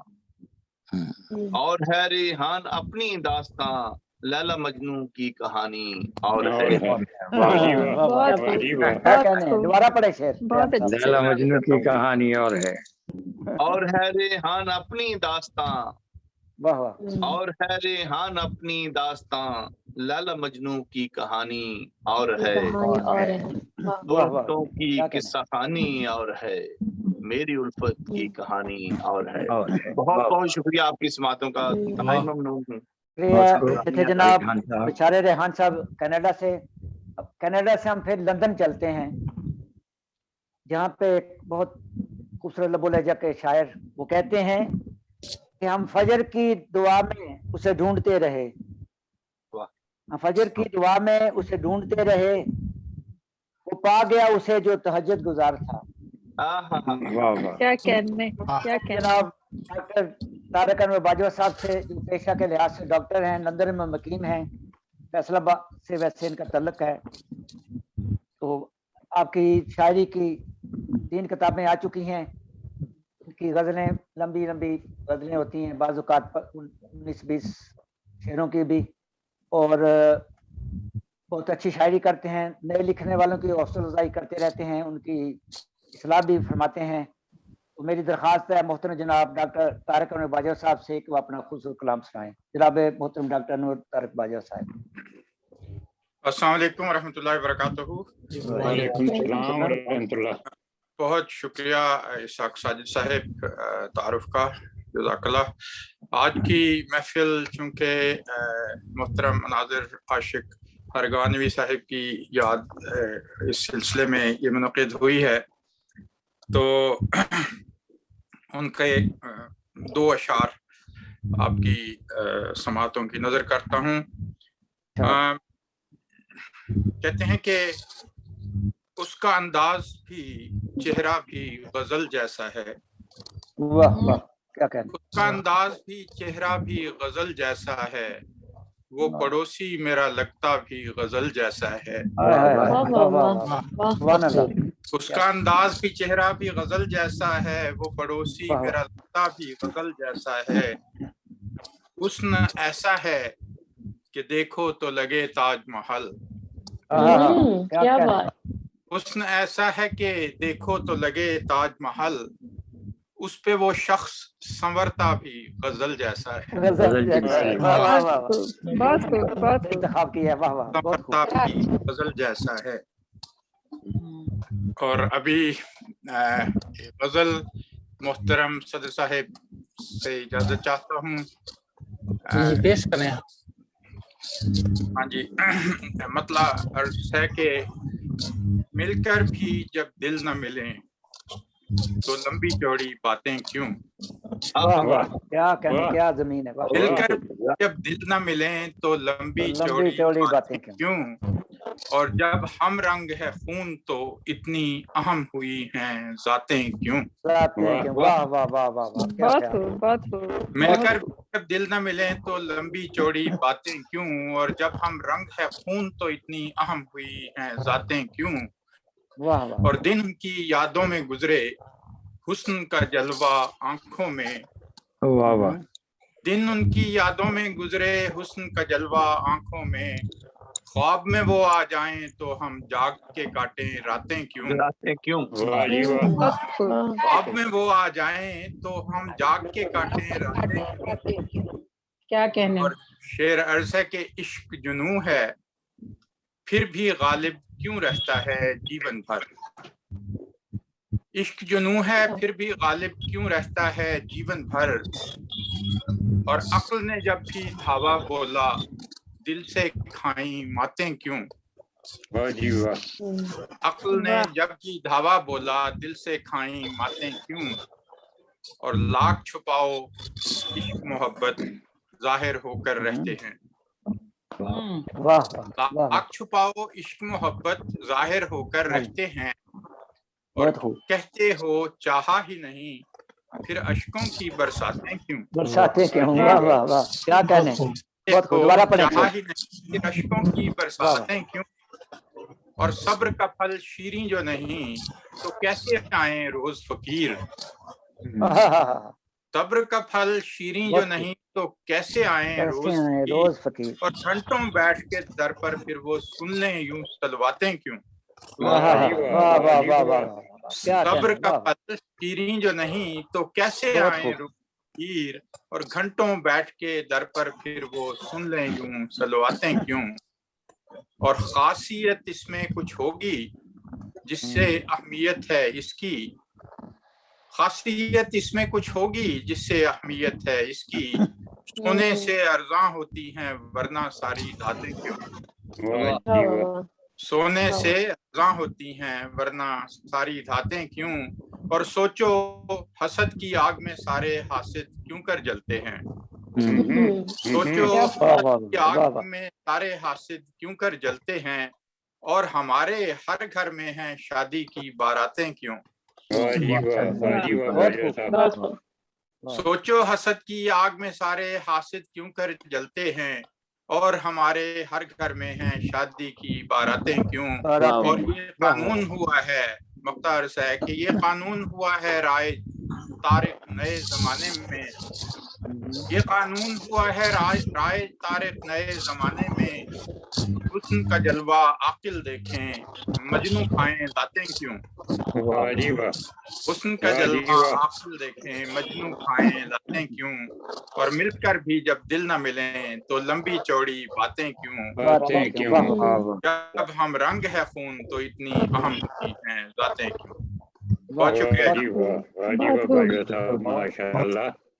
اور ہے ریحان اپنی داستاں، لیلا مجنوں کی کہانی اور ہے، کیا کہنے ہیں؟ دوبارہ پڑھے شعر بہت اچھا لیلا مجنوں کی کہانی اور ہے، اور ہے ریحان اپنی داستاں، واہ واہ اور ہے ریحان اپنی داستاں، لیلا مجنوں کی کہانی اور ہے، دوستوں کی قصہ خانی اور ہے، میری الفت کی کہانی اور ہے۔ بہت بہت شکریہ آپ کی سماعتوں کا، انتہائی ممنون ہوں۔ یہ تھے جناب بشارے ریحان صاحب کینیڈا سے۔ اب کینیڈا سے ہم پھر لندن چلتے ہیں، جہاں پہ ایک بہت خوبصورت لب و لہجہ کے شاعر وہ کہتے ہیں کہ ہم فجر کی دعا میں اسے ڈھونڈتے رہے، ہم فجر کی دعا میں اسے ڈھونڈتے رہے، وہ پا گیا اسے جو تہجد گزار تھا۔ کیا کہنے کیا کہنے جناب ڈاکٹر طارق انور باجوہ صاحب سے جو پیشہ کے لحاظ سے ڈاکٹر ہیں، لندن میں مقیم ہیں، فیصل آباد سے ویسے ان کا تعلق ہے، تو آپ کی شاعری کی 3 کتابیں آ چکی ہیں، ان کی غزلیں لمبی لمبی غزلیں ہوتی ہیں، بعض اوقات 19-20 شعروں کی بھی، اور بہت اچھی شاعری کرتے ہیں، نئے لکھنے والوں کی حوصلہ افزائی کرتے رہتے ہیں، ان کی اصلاح بھی فرماتے ہیں۔ تو میری درخواست ہے محترم جناب ڈاکٹر طارق انور باجوہ صاحب سے کہ وہ اپنا خوبصورت کلام سنائیں۔ جناب محترم ڈاکٹر انور طارق باجوہ صاحب۔ السلام علیکم ورحمۃ اللہ وبرکاتہ۔ وعلیکم السلام ورحمۃ اللہ۔ بہت شکریہ اسحاق ساجد صاحب تعارف کا، جزاک اللہ۔ آج کی محفل چونکہ محترم ناظر عاشق ہرگوانوی صاحب کی یاد اس سلسلے میں یہ منعقد ہوئی ہے، تو ان کے 2 اشعار آپ کی سماعتوں کی نظر کرتا ہوں۔ کہتے ہیں کہ اس کا انداز بھی چہرہ بھی غزل جیسا ہے، واہ واہ کیا کہنا، اس کا انداز بھی چہرہ بھی غزل جیسا ہے، وہ پڑوسی میرا لگتا بھی غزل جیسا ہے، اس کا انداز بھی چہرہ بھی غزل جیسا ہے، وہ پڑوسی میرا لگتا بھی غزل جیسا ہے، حسن ایسا ہے کہ دیکھو تو لگے تاج محل، کیا بات، حسن ایسا ہے کہ دیکھو تو لگے تاج محل، اس پہ وہ شخص سنورتا بھی غزل جیسا ہے، انتخاب کی ہے، واہ واہ سنورتا بھی غزل جیسا ہے۔ اور ابھی غزل محترم صدر صاحب سے اجازت چاہتا ہوں، پیش کریں۔ ہاں جی، مطلب عرض ہے کہ مل کر بھی جب دل نہ ملیں تو لمبی چوڑی باتیں کیوں، کیا کہنے، کیا زمین ہے، مل کر جب دل نہ ملیں تو لمبی چوڑی باتیں کیوں، اور جب ہم رنگ ہے خون تو اتنی اہم ہوئی ہیں ذاتیں کیوں، مل کر جب دل نہ ملیں تو لمبی چوڑی باتیں کیوں، اور جب ہم رنگ ہے خون تو اتنی اہم ہوئی ہیں ذاتیں کیوں، اور دن کی یادوں میں گزرے حسن کا جلوہ آنکھوں میں، دن ان کی یادوں میں گزرے حسن کا جلوہ آنکھوں میں، خواب میں وہ آ جائیں تو ہم جاگ کے کاٹیں راتیں کیوں، خواب میں وہ آ جائیں تو ہم جاگ کے کاٹیں راتیں کیوں، کیا کہنے، اور شعر عرض ہے کہ عشق جنوں ہے پھر بھی غالب کیوں رہتا ہے جیون بھر، عشق جنوں ہے پھر بھی غالب کیوں رہتا ہے جیون بھر، اور عقل نے جب بھی دھاوا بولا دل سے کھائیں ماتیں کیوں، عقل نے جب بھی دھاوا بولا دل سے کھائیں ماتیں کیوں، اور لاکھ چھپاؤ عشق محبت ظاہر ہو کر رہتے ہیں. لاکھ چھپاؤ عشق محبت ظاہر ہو کر رہتے ہیں اور کہتے ہو چاہا ہی نہیں پھر اشکوں کی برساتیں کیوں. برساتیں کیوں. واہ واہ واہ کیا کہنے. دوبارہ پڑھیں. چاہا ہی نہیں پھر اشکوں کی برساتیں کیوں. اور صبر کا پھل شیریں جو نہیں تو کیسے آئیں روز فقیر. صبر کا پھل شیریں جو نہیں تو کیسے آئیں روز فقیر. اور گھنٹوں بیٹھ کے در پر پھر وہ سن لیں یوں سلواتیں کیوں. صبر کا پھل شیریں جو نہیں تو کیسے آئیں روز فقیر. اور گھنٹوں بیٹھ کے در پر پھر وہ سن لیں یوں سلواتیں کیوں. اور خاصیت اس میں کچھ ہوگی جس سے اہمیت ہے اس کی. خاصیت اس میں کچھ ہوگی جس سے اہمیت ہے اس کی. سونے سے ارزاں ہوتی ہیں ورنہ ساری دھاتیں کیوں. سونے سے ارزاں ہوتی ہیں ورنہ ساری دھاتیں کیوں. اور سوچو حسد کی آگ میں سارے حاسد کیوں کر جلتے ہیں. سوچو حسد کی آگ میں سارے حاسد کیوں کر جلتے ہیں. اور ہمارے ہر گھر میں ہیں شادی کی باراتیں کیوں. سوچو حسد کی آگ میں سارے حاسد کیوں کر جلتے ہیں. اور ہمارے ہر گھر میں ہیں شادی کی باراتیں کیوں. اور یہ قانون ہوا ہے مختار صاحب کہ یہ قانون ہوا ہے رائج طارق نئے زمانے میں. یہ قانون ہوا ہے رائج طارق نئے زمانے میں. حسن کا جلوہ عاقل دیکھیں مجنوں کھائیں ذاتیں کیوں. حسن کا جلوہ عاقل دیکھیں مجنوں کھائیں ذاتیں کیوں. اور مل کر بھی جب دل نہ ملیں تو لمبی چوڑی باتیں کیوں. جب ہم رنگ ہے خون تو اتنی اہم ہوتی ہیں ذاتیں کیوں. بہت شکریہ جی.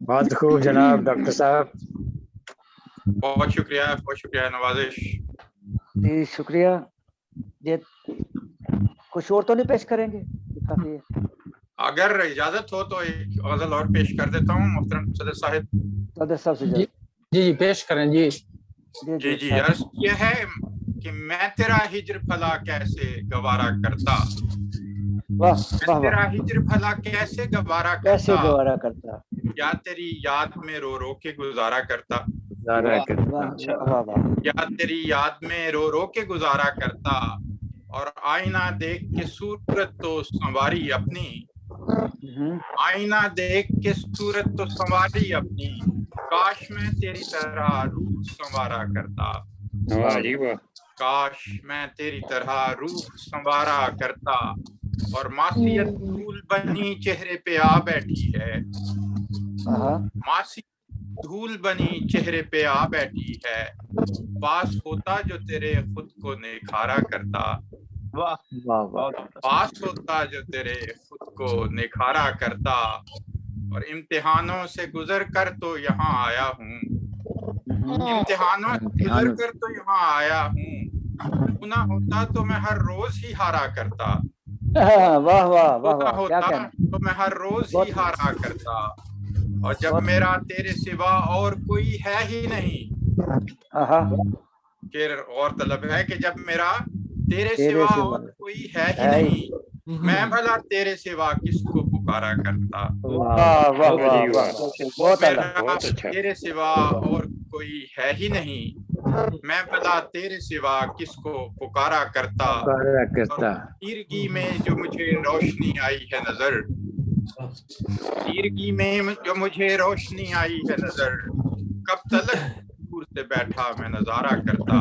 بہت خوب جناب ڈاکٹر صاحب. بہت شکریہ نوازش. جی شکریہ. یہ کچھ اور تو نہیں پیش کریں گے؟ کافی ہے. اگر اجازت ہو تو ایک غزل اور پیش کر دیتا ہوں محترم صدر صاحب. صدر صاحب سے جی پیش کریں. جی عرض یہ ہے کہ میں تیرا ہجر بھلا کیسے گوارا کرتا. تیرا ہجر بھلا کیسے گوارا کرتا. یا تیری یاد میں رو رو کے گزارا کرتا. یا تیری یاد میں رو رو کے گزارا کرتا. اور آئینہ دیکھ کے صورت تو سنواری اپنی. آئینہ دیکھ کے صورت تو سنواری اپنی. کاش میں تیری طرح روح سنوارا کرتا. کاش میں تیری طرح روح سنوارا کرتا. اور معصیت دھول بنی چہرے پہ آ بیٹھی ہے. معصیت دھول بنی چہرے پہ آ بیٹھی ہے. پاس ہوتا جو تیرے خود کو نکھارا کرتا. پاس ہوتا جو تیرے خود کو نکھارا کرتا. اور امتحانوں سے گزر کر تو یہاں آیا ہوں. امتحانوں سے گزر کر تو یہاں آیا ہوں. گناہ ہوتا تو میں ہر روز ہی ہارا کرتا. گناہ ہوتا تو میں ہر روز ہی ہارا کرتا. اور جب میرا تیرے سوا اور کوئی ہے ہی نہیں. اور طلب ہے کہ جب میرا تیرے سوا اور کوئی ہے ہی نہیں میں بھلا تیرے سوا کس کو پکارا کرتا. تیرے سوا اور کوئی ہے ہی نہیں میں بھلا تیرے سوا کس کو پکارا کرتا. تیرگی میں جو مجھے روشنی آئی ہے نظر. تیرگی میں جو مجھے روشنی آئی ہے نظر. کب تلک دور سے بیٹھا میں نظارہ کرتا.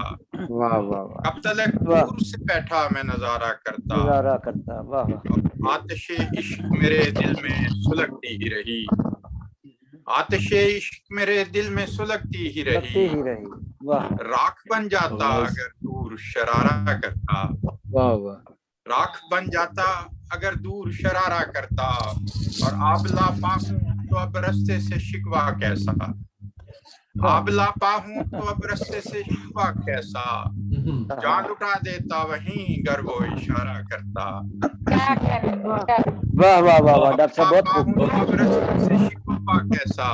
کب تلک دور سے بیٹھا میں نظارہ کرتا. آتش عشق میرے دل میں سلگتی ہی رہی. آتش عشق میرے دل میں سلگتی ہی رہی. راکھ بن جاتا اگر دور شرارہ کرتا. راکھ بن جاتا اگر دور شرارہ کرتا. اور آبلا پاکوں تو اب رستے سے شکوا کیسا. आब लापा हूँ तो अब रस्ते से शिकवा कैसा, जान लुटा देता वहीं गर वो इशारा करता। वाह वाह वाह वाह डॉक्टर साहब बहुत लापा खूब। हूँ तो अब रस्ते से शिकवा कैसा,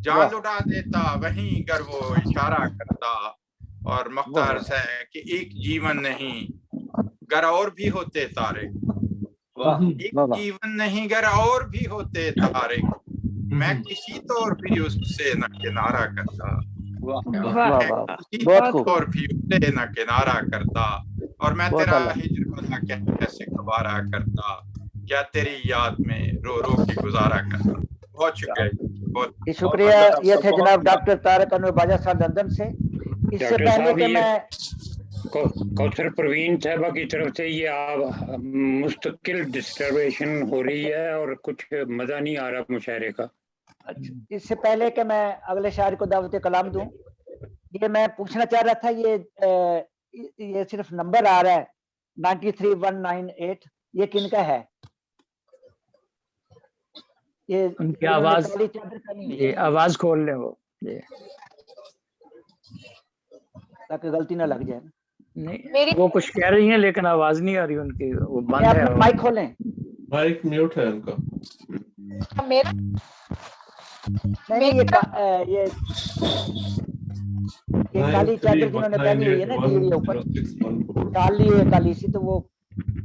जान लुटा देता वहीं गर वो इशारा करता। और मुख्तार से है कि एक जीवन नहीं गर और भी होते तारे, एक जीवन नहीं गर और भी होते तारे, मैं किसी तौर भी उससे न किनारा करता, बहुत खूब। और भी उससे न किनारा करता। और मैं तेरा हिज्र भला कैसे गवारा करता, क्या तेरी याद में रो रो के गुजारा करता। बहुत शुक्रिया, बहुत शुक्रिया। ये थे जनाब डॉक्टर तारक अनवर बाजा साहब लंदन से। इससे डॉक्टर पहले साहब कि ये मैं कौसर परवीन साहबा की तरफ से ये आप मुस्तकिल डिस्टर्बेशन हो रही है और कुछ मजा नहीं आ रहा मुशायरे का। इससे पहले कि मैं अगले शायर को दावत कलाम दूं, ये मैं पूछना चाह रहा था, ये सिर्फ नंबर आ रहा है 93198, ये किनका है? ये उनकी आवाज, काली चादर का नहीं ये है, आवाज खोल लें वो, ये ताकि गलती ना लग जाए। नहीं, वो कुछ कह रही हैं लेकिन आवाज नहीं आ रही उनकी, वो बंद है। माइक खोलें। माइक म्यूट है उनका। मेरा नहीं ये काली चादर जिन्होंने पहनी हुई है ना जी, ये ऊपर काली है, काली सी, तो वो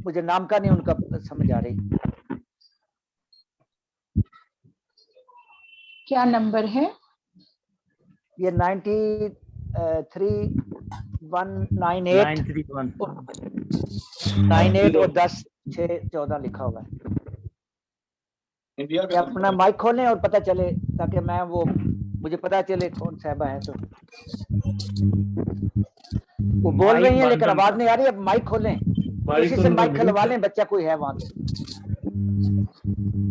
मुझे नाम का नहीं उनका समझ आ रही। क्या नंबर है? ये 93198 और 10/6/14 लिखा हुआ है। ये अपना माइक खोलें और पता चले, ताकि मैं वो मुझे पता चले कौन साहबा है। तो वो बोल रही हैं लेकिन आवाज नहीं आ रही। अब माइक खोलें, किसी से माइक खलवा लें, बच्चा कोई है वहां पे।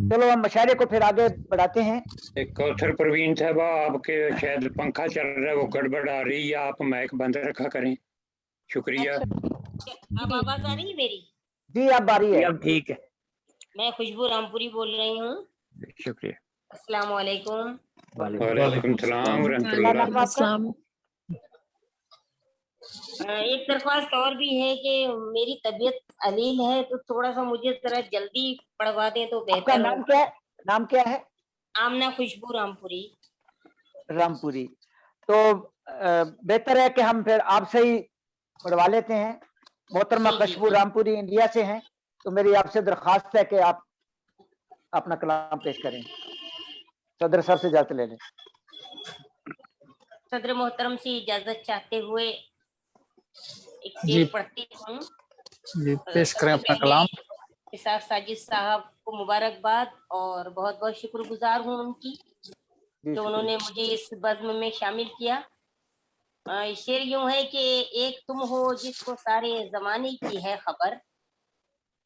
चलो हम मशायरे को फिर आगे बढ़ाते हैं। एक कौसर परवीन साहबा, आपके शायद पंखा चल रहा है, वो गड़बड़ आ रही है, आप माइक बंद रखा करें। शुक्रिया। अब आवाज आ रही है मेरी? जी अब आ रही है। अब ठीक है। मैं खुशबू रामपुरी बोल रही हूँ। शुक्रिया। अस्सलाम वालेकुम। वालेकुम सलाम रहमतुल्लाह। एक दरख्वास्त और भी है कि मेरी तबीयत अलील है, तो थोड़ा सा मुझे जरा जल्दी पढ़वा दें तो बेहतर। नाम क्या है? नाम क्या है? आमना खुशबू रामपुरी। रामपुरी। तो बेहतर है कि हम फिर आपसे ही पढ़वा लेते हैं। मोहतरमा खुशबू रामपुरी इंडिया से हैं, तो मेरी आपसे दरख्वास्त है कि आप अपना कलाम पेश करें। सदर साहब से इजाजत ले लें। सदर मोहतरम से इजाजत चाहते हुए एक जी। शेर पढ़ती हूँ। जी पेश करें अपना कलाम। इसाक साजिद साहब को मुबारकबाद और बहुत बहुत शुक्रगुजार हूँ उनकी, जो उन्होंने मुझे इस बज़्म में शामिल किया। शेर यूं है कि एक तुम हो जिसको सारे जमाने की है खबर,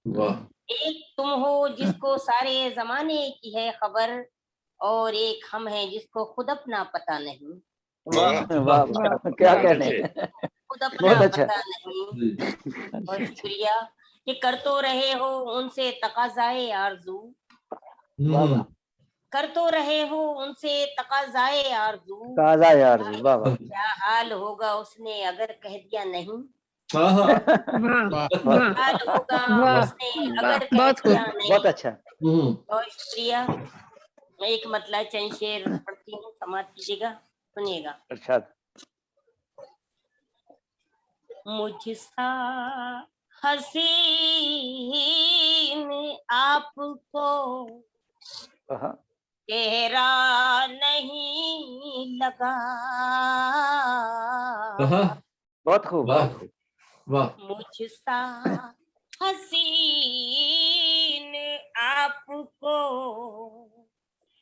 एक तुम हो जिसको सारे जमाने की है खबर, और एक हम हैं जिसको खुद अपना पता नहीं। वाह वाह वाह, क्या कहने। खुद अपना पता नहीं। बहुत शुक्रिया कि कर तो रहे हो उनसे तकाज़ाए आरज़ू, कर तो रहे हो उनसे तकाज़ाए आरज़ू, ताज़ा यार। वाह वाह। क्या हाल होगा उसने अगर कह दिया नहीं, वाह हाल होगा उसने अगर कह दिया नहीं। बहुत अच्छा। बहुत शुक्रिया। मैं एक मतला चंद शेर पढ़ती हूँ, समाप्त कीजिएगा, सुनिएगा। अरशद। मुझसा हसीन आपको चेहरा नहीं लगा, बहुत खूब। मुझसा हसीन आपको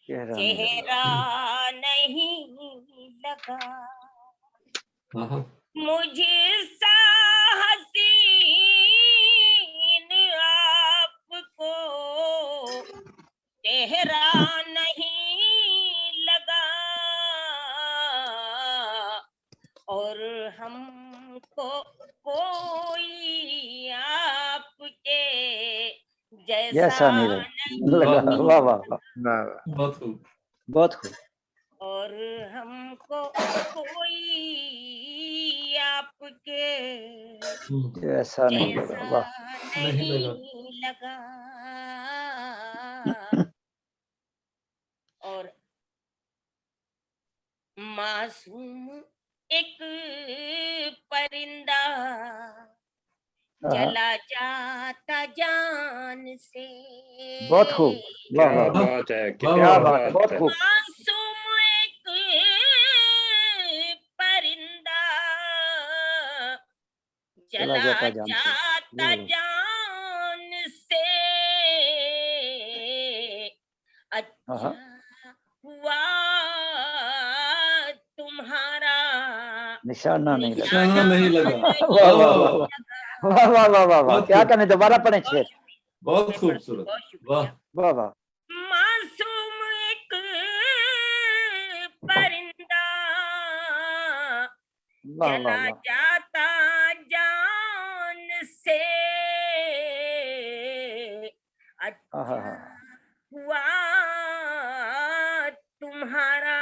चेहरा नहीं लगा, मुझसा हसीन आपको चेहरा नहीं लगा, और हमको कोई आपके जैसा नहीं लगा। वाह वाह वाह, बहुत खूब। اور ہم کو کوئی آپ کے ایسا نہیں لگا، جیسا واہ نہیں لگا، اور معصوم ایک پرندہ چلا جاتا جان سے، بہت خوب، واہ کیا واہ واہ، بات ہے، کیا کیا بات ہے، بات بہت ہے. خوب. معصوم ایک پرندہ چلا چلا جاتا جان سے، جاتا واہ واہ. جان سے، اچھا ہوا تمہارا نشانہ نہیں لگا. نشانہ نہیں لگا، واہ واہ واہ واہ واہ واہ واہ واہ واہ، کیا کرنے، دوبارہ پڑھیں شعر. بہت خوبصورت، بہت شکریہ. واہ واہ معصوم ایک پرندہ واہ واہ چلا واہ. جاتا جان سے، ہاں ہاں ہاں. ہوا تمہارا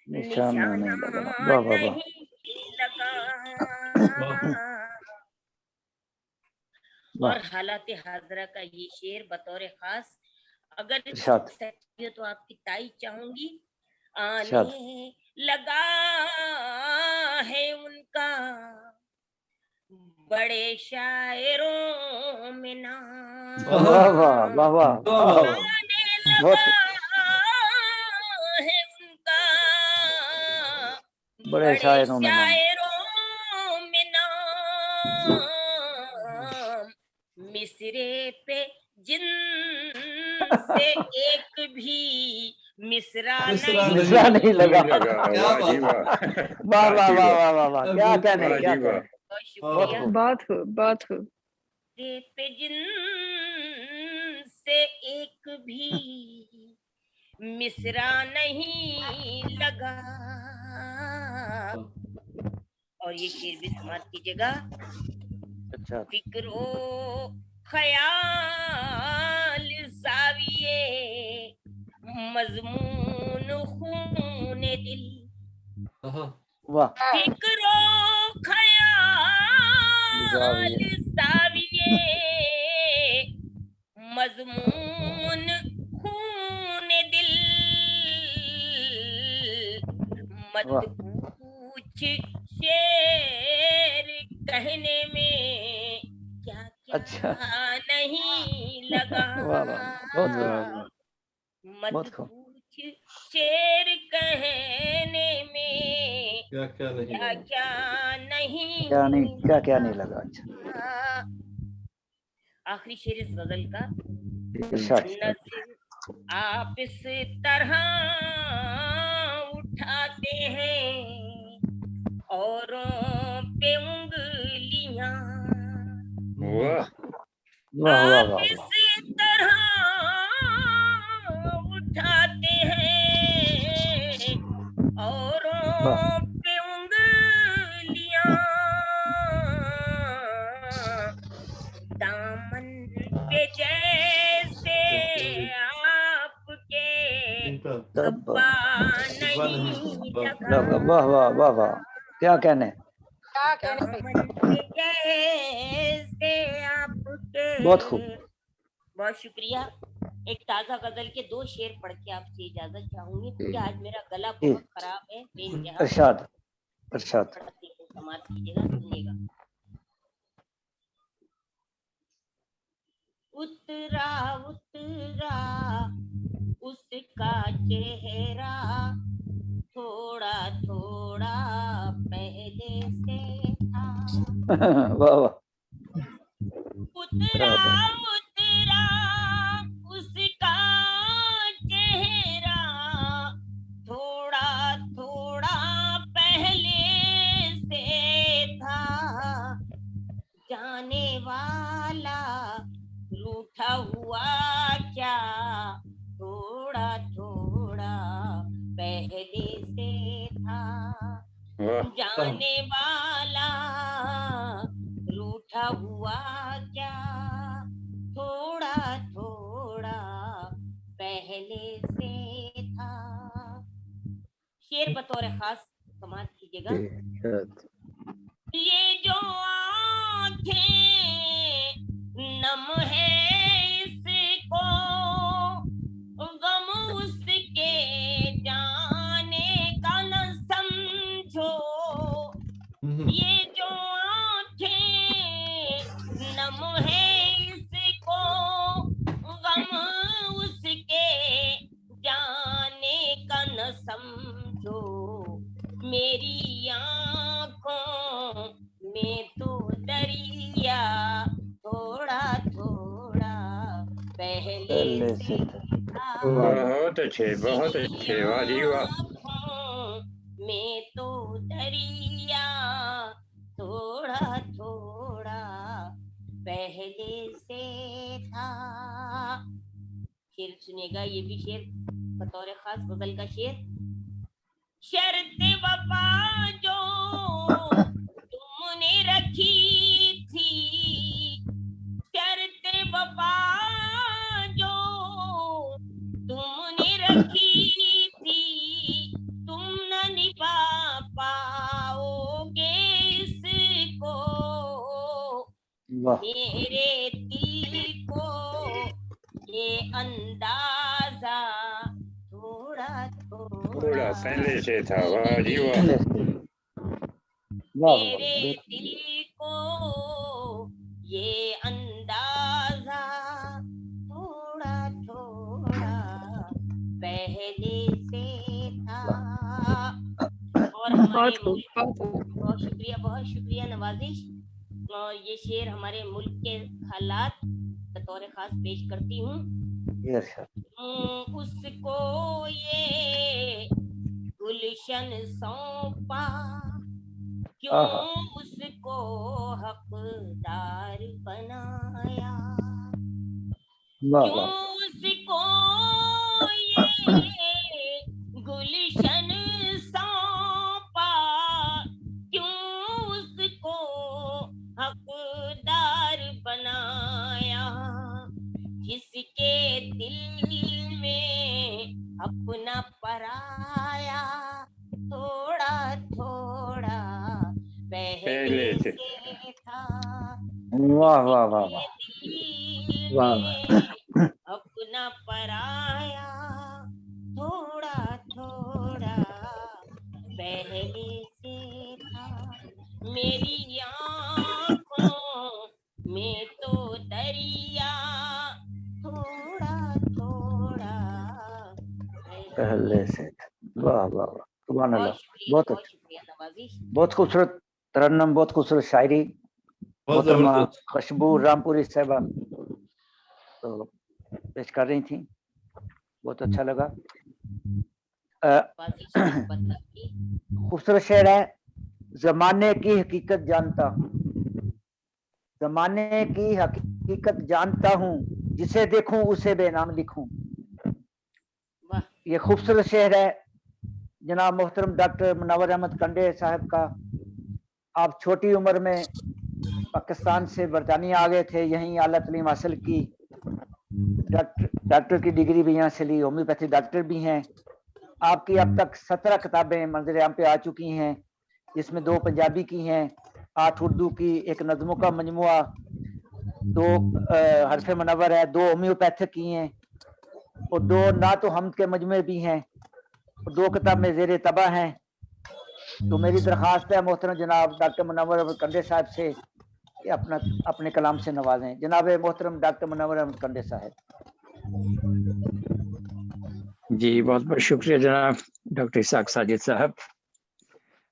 نشانہ نشانہ نہیں لگا. واہ واہ واہ. نہیں لگا. واہ. اور حالات حاضرہ کا یہ شعر بطور خاص اگر ارشاد سچی ہو تو آپ کی تائید چاہوں گی. ارشاد. آنے لگا ہے ان کا بڑے شاعروں میں نام، واہ واہ واہ واہ واہ. آنے بہت لگا ہے ان کا بڑے بڑے شاعروں میں نام. شاعروں میں نام، مصرے پہ جن سے ایک بھی مصرا مصرا نہیں لگا. نہیں لگا، واہ جی واہ. واہ واہ واہ واہ واہ واہ، کیا کہنے، واہ کیا جی واہ. کہنے. بہت بہت شکریہ. خوب. بہت خوب، بہت خوب. مصرے پہ جن سے ایک بھی مصرا نہیں لگا. اور یہ شعر بھی سماعت کیجیے گا. اچھا. فکر و خیال زاویے مضمون خون دل، واہ. فکر و خیال زاویے مضمون خون دل، مت واہ. پوچھ شعر کہنے میں کیا اچھا. کیا نہیں لگا. واہ واہ، بہت خوب. مت بہت خوب. پوچھ شعر کہنے میں کیا کیا نہیں کیا نہیں، کیا کیا نہیں لگا. اچھا. لگا. آخری شعر اس غزل کا. ارشاد. نظر آپ اس طرح اٹھاتے ہیں اوروں پہ انگلیاں، واہ واہ واہ آپ واہ. اس طرح اٹھاتے ہیں اوروں پہ انگلیاں، دامن پہ جیسے آپ کے دبا نہیں لگا. واہ واہ واہ واہ، کیا کہنے. دامن پہ جیسے آپ کے. بہت خوب. بہت شکریہ. ایک تازہ غزل کے 2 شعر پڑھ کے آپ سے اجازت چاہوں گی کیونکہ آج میرا گلا بہت خراب ہے بے انتہا. ارشاد ارشاد. سماعت کیجیے گا، سنیے گا. اترا اترا اس کا چہرہ تھوڑا تھوڑا پہلے سے تھا. واہ واہ. اترا اترا اس کا چہرہ تھوڑا تھوڑا پہلے سے تھا. جانے والا روٹھا ہوا کیا تھوڑا تھوڑا پہلے سے تھا. جانے والا روٹھا ہوا کیا تھوڑا تھوڑا پہلے سے تھا. शेर बतौर खास समाप्त कीजिएगा। ये जो आंखें नम है इसको गम उसके जाने का न समझो। ये जो आंखें नम है इसको गम उसके जाने का न समझो। मेरी आंखों में तो दरिया थोड़ा थोड़ा पहले से था। बहुत अच्छे वाह जी वाह। आँखों में तो दरिया थोड़ा थोड़ा पहले से था। शेर सुनिएगा, ये भी शेर बतौर खास गजल का शेर। शर्त वफा जो तुमने रखी थी, शर्त वफा जो तुमने रखी थी, तुम न निभा पाओगे इसको। मेरे दिल को ये अंदाजा थोड़ा थोड़ा पहले से था। वाह जी वाह। मेरे दिल को ये अंदाजा थोड़ा थोड़ा पहले से था। और हमारे बहुत शुक्रिया नवाजिश। और ये शेर हमारे मुल्क के हालात बतौर खास पेश करती हूँ। उसको ये गुलशन सौंपा, क्यों उसको हकदार बनाया। क्यों उसको ये गुलशन सौंपा, क्यों उसको हकदार बनाया। जिसके दिल में अपना पराया थोड़ा थोड़ा पहले से था। वाह वाह वाह वाह। अपना पराया थोड़ा थोड़ा पहले से था। मेरी आँखों में तो दरिया थोड़ा थोड़ा पहले से। वाह वाह वाह, सुभान अल्लाह। बहुत अच्छा, शुक्रिया नवाजिश। बहुत खूबसूरत तरन्नुम, बहुत खूबसूरत शायरी। मोहतरमा खुशबू रामपुरी साहिबा तो पेश कर रही थी, बहुत अच्छा लगा। खूबसूरत शेर है। जमाने की हकीकत जानता हूँ, जमाने की हकीकत जानता हूँ, जिसे देखूं उसे बेनाम लिखूं। ये खूबसूरत शेर है जनाब मोहतरम डॉक्टर मुनव्वर अहमद कंडे साहब का। आप छोटी उम्र में पाकिस्तान से बरतानिया आ गए थे, यहीं आला तालीम हासिल की, डॉक्टर की डिग्री भी यहाँ से ली, होम्योपैथी डॉक्टर भी हैं। आपकी अब तक 17 किताबें मंजर आम पे आ चुकी हैं, जिसमें 2 पंजाबी की हैं, 8 उर्दू की, 1 नज़मों का मजमुआ, 2 हरफ मुनव्वर है, 2 होम्योपैथिक की हैं और 2 नात व हम्द के मजमुए भी हैं, 2 किताब में ज़ेर तबाह हैं। तो मेरी दरख्वास्त है मोहतरम जनाब डॉक्टर मुनव्वर अहमद कंडे साहब से कि अपने कलाम से नवाजें। जनाब मोहतरम डॉक्टर मुनव्वर अहमद कंडे साहब। जी बहुत बहुत शुक्रिया जनाब डॉक्टर इसाक साजिद साहब,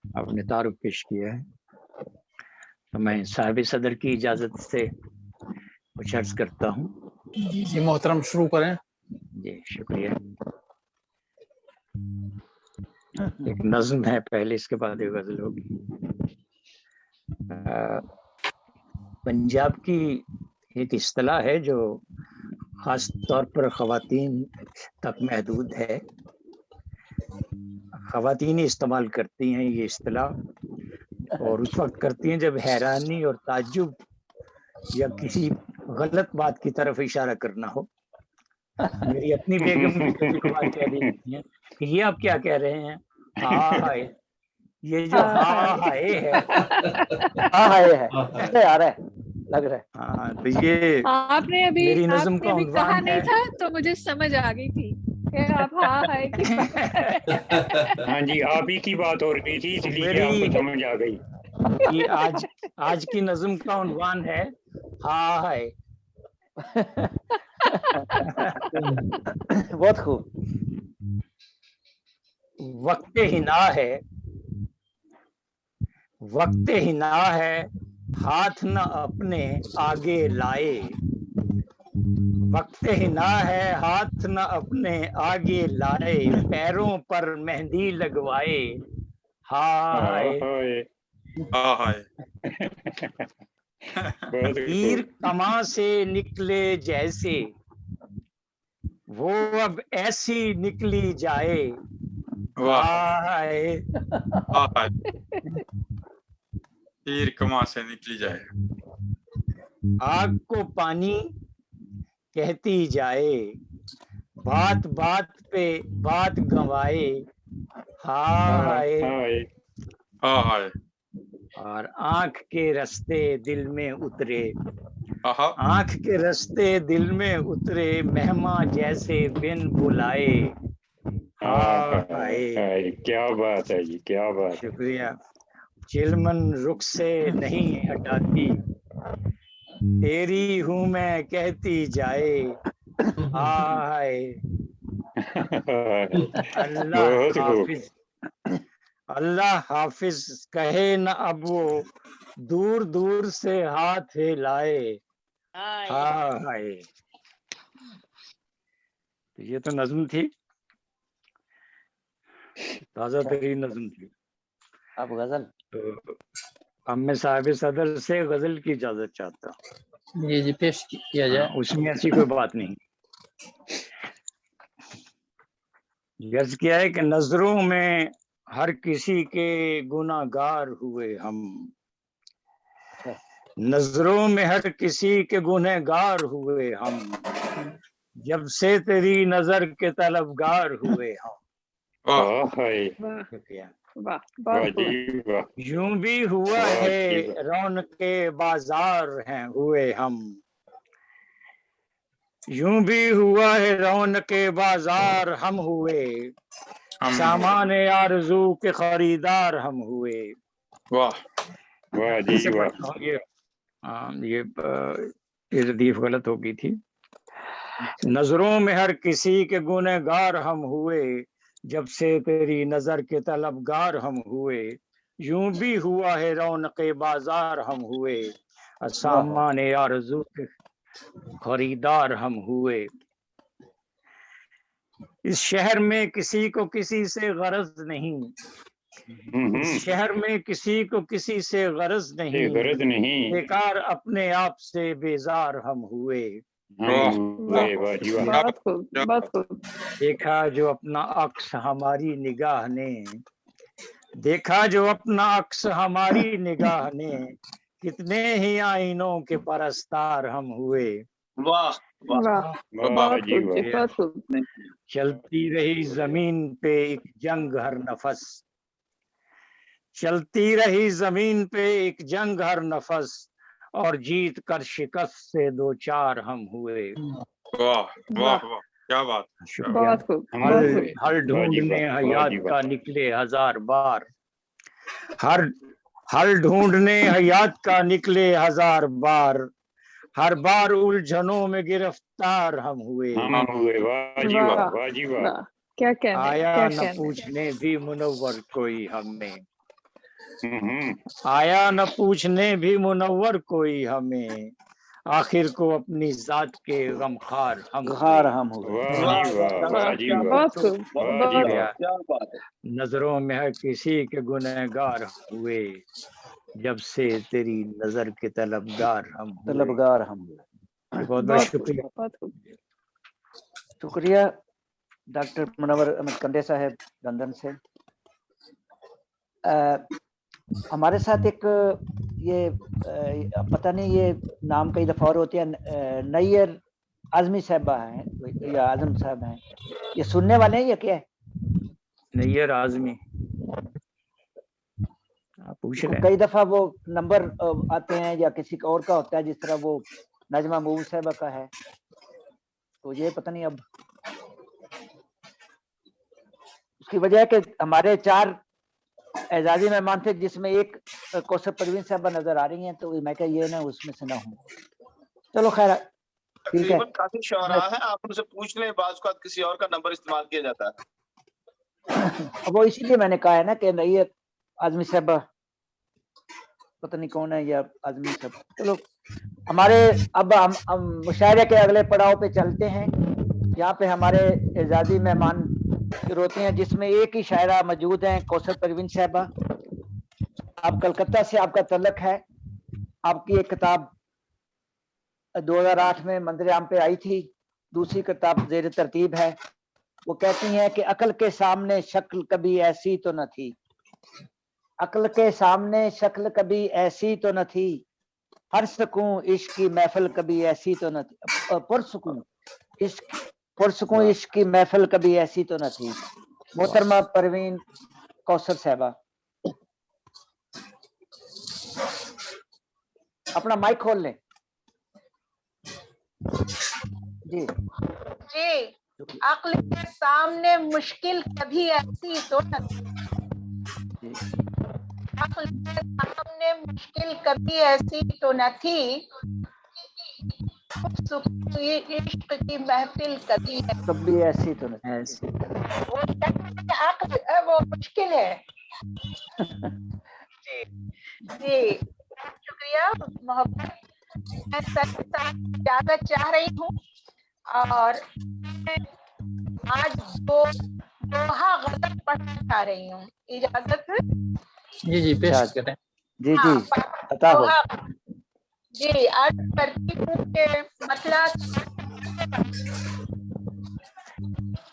आपने तारुफ पेश किया है। तो मैं साहिब सदर की इजाजत से कुछ अर्ज करता हूँ। जी मोहतरम शुरू करें। जी शुक्रिया। एक नज्म है पहले, इसके बाद एक गजल होगी। पंजाब की एक इस्तिलाह है जो खास तौर पर ख़वातीन तक महदूद है। ख़वातीन इस्तेमाल करती हैं ये इस्तिलाह, और उस वक्त करती हैं जब हैरानी और ताज्जुब या किसी गलत बात की तरफ इशारा करना हो। मेरी अपनी बेगम भी कभी कभार कह रही होती हैं कि ये आप क्या कह रहे हैं, हाय, ये जो हा हाय है, हाँ हाय है, ऐसे आ रहा है, लग रहा है। हाँ, तो ये आपने अभी मेरी नज्म आपने का अभी कहा उन्वान नहीं है। था तो मुझे समझ आ गई थी कि आप हाँ हाय की बात कर रहे हैं। हाँ जी, आप ही की बात हो रही थी इसलिए मेरी आपको समझ आ गई। ये आज की नज्म का उन्वान है हाय। बहुत खूब। वक्त हिना है, वक्त हिना है, हाथ न अपने आगे लाए। वक्त हिना है, हाथ न अपने आगे लाए, पैरों पर मेहंदी लगवाए। हाय हाय। तीर कमां से निकले जैसे, वो अब ऐसी निकली जाए। हाय हाय, तीर कमां से निकली जाए। आग को पानी कहती जाए, बात बात पे बात गंवाए। हाय हाय। और आंख के रास्ते दिल में उतरे, आहा। आंख के रास्ते दिल में उतरे, मेहमा जैसे बिन बुलाए। हाय, क्या बात है जी, क्या बात। शुक्रिया। चिलमन रुख से नहीं हटाती, तेरी हूँ मैं कहती जाए। हाय अल्लाह हाफिज, अल्लाह हाफिज कहे न अब वो, दूर दूर से हाथ हिलाए। हाय, तो ये तो नज्म थी, ताजा तरीन नज्म थी। अब गजल, तो अब मैं साहिब सदर से गजल की इजाजत चाहता हूँ। जी पेश किया जाए। उसमें ऐसी कोई बात नहीं। गर्ज किया है कि नजरों में हर किसी के गुनाहगार हुए हम, नजरों में हर किसी के गुनहगार हुए हम, जब से तेरी नजर के तलबगार हुए हम। यूं भी हुआ है रौनके बाजार हैं हुए हम, यूं भी हुआ है रौनके बाजार हम हुए, सामान आरज़ू के खरीदार हम हुए। वाह वाह जी वाह। ये रदीफ गलत हो गई थी। नजरों में हर किसी के गुनहगार हम हुए, जब से तेरी नजर के तलबगार हम हुए। यूं भी हुआ है रौनके बाजार हम हुए, सामान आरज़ू के खरीदार हम हुए। इस शहर में किसी को किसी से गरज नहीं, इस शहर में किसी को किसी से गरज नहीं, बेकार अपने आप से बेजार हम हुए। देखा जो अपना अक्स हमारी निगाह ने, देखा जो अपना अक्स हमारी निगाह ने, कितने ही आईनों के परस्तार हम हुए। वाह चलती रही जमीन पे एक जंग हर नफस, चलती रही जमीन पे एक जंग हर नफस, और जीत कर शिकस्त से दो चार हम हुए। वाह वाह वाह, क्या बात। हल ढूंढने हयात का निकले हजार बार, हल ढूंढने हयात का निकले हजार बार, हर बार उलझनों में गिरफ्तार हम हुए। क्या कहना, आया न पूछने भी मुनव्वर कोई हमें, आया न पूछने भी मुनव्वर कोई हमें, आखिर को अपनी जात के गमखार हम हुए। नजरों में हर किसी के गुनहगार हुए, जब से तेरी नजर के तलबगार हम हुए। बहुत बहुत शुक्रिया। शुक्रिया डॉक्टर मुनव्वर अहमद कंडे साहब लंदन से। हमारे साथ एक ये पता नहीं ये नाम कई दफा और होती है, नैयर आजमी साहबा हैं या आजम साहब हैं, ये सुनने वाले हैं या क्या है? नैयर आजमी, आप पूछ रहे हैं कई दफा वो नंबर आते हैं या किसी और का होता है, जिस तरह वो नजमा महबूब साहबा का है, तो ये पता नहीं अब उसकी वजह है कि हमारे 4 एजाजी मेहमान थे, जिसमें एक कौसर परवीन साहबा नजर आ रही हैं, तो मैं क्या ये ना उसमें से ना हूँ। चलो खैर ठीक है। तकरीबन काफी शोहरा है, आप उनसे पूछ लें, बाज़ औक़ात किसी और का नंबर इस्तेमाल किया जाता है। वो इसीलिए मैंने कहा है ना कि नहीं आजमी साहबा पता नहीं कौन है या आजमी साहब। चलो हमारे अब हम मुशायरे के अगले पड़ाव पे चलते हैं। यहाँ पे हमारे एजाजी मेहमान रोते हैं, जिसमें एक ही शायरा मौजूद हैं, कौसर परवीन साहबा। आप कलकत्ता से आपका तल्लक है। आपकी एक किताब 2008 में मंजर आम पे आई थी, दूसरी किताब ज़ेर तरतीब है। वो कहती हैं कि अक्ल के सामने शक्ल कभी ऐसी तो न थी, अक्ल के सामने शक्ल कभी ऐसी तो न थी, हर सुकून इश्क की महफिल कभी ऐसी तो न थी, पुरसुकून इश्क की महफिल कभी ऐसी तो न थी। मोहतरमा परवीन कौसर साहबा, अपना माइक खोल लें। जी जी, अक्ल के सामने मुश्किल कभी ऐसी तो न थी, अक्ल के सामने मुश्किल कभी ऐसी तो न थी, इश्क की महफिल कभी ऐसी तो न ऐसी। अक्ल वो मुश्किल है। जी जी, शुक्रिया मोहब्बत। मैं इजाजत चाह रही हूँ और आज दोहा गज़ल पढ़ना चाह रही हूँ। इजाजत है? जी पेश करें। जी पता हो। जी अर्ज करती हूँ कि मतलब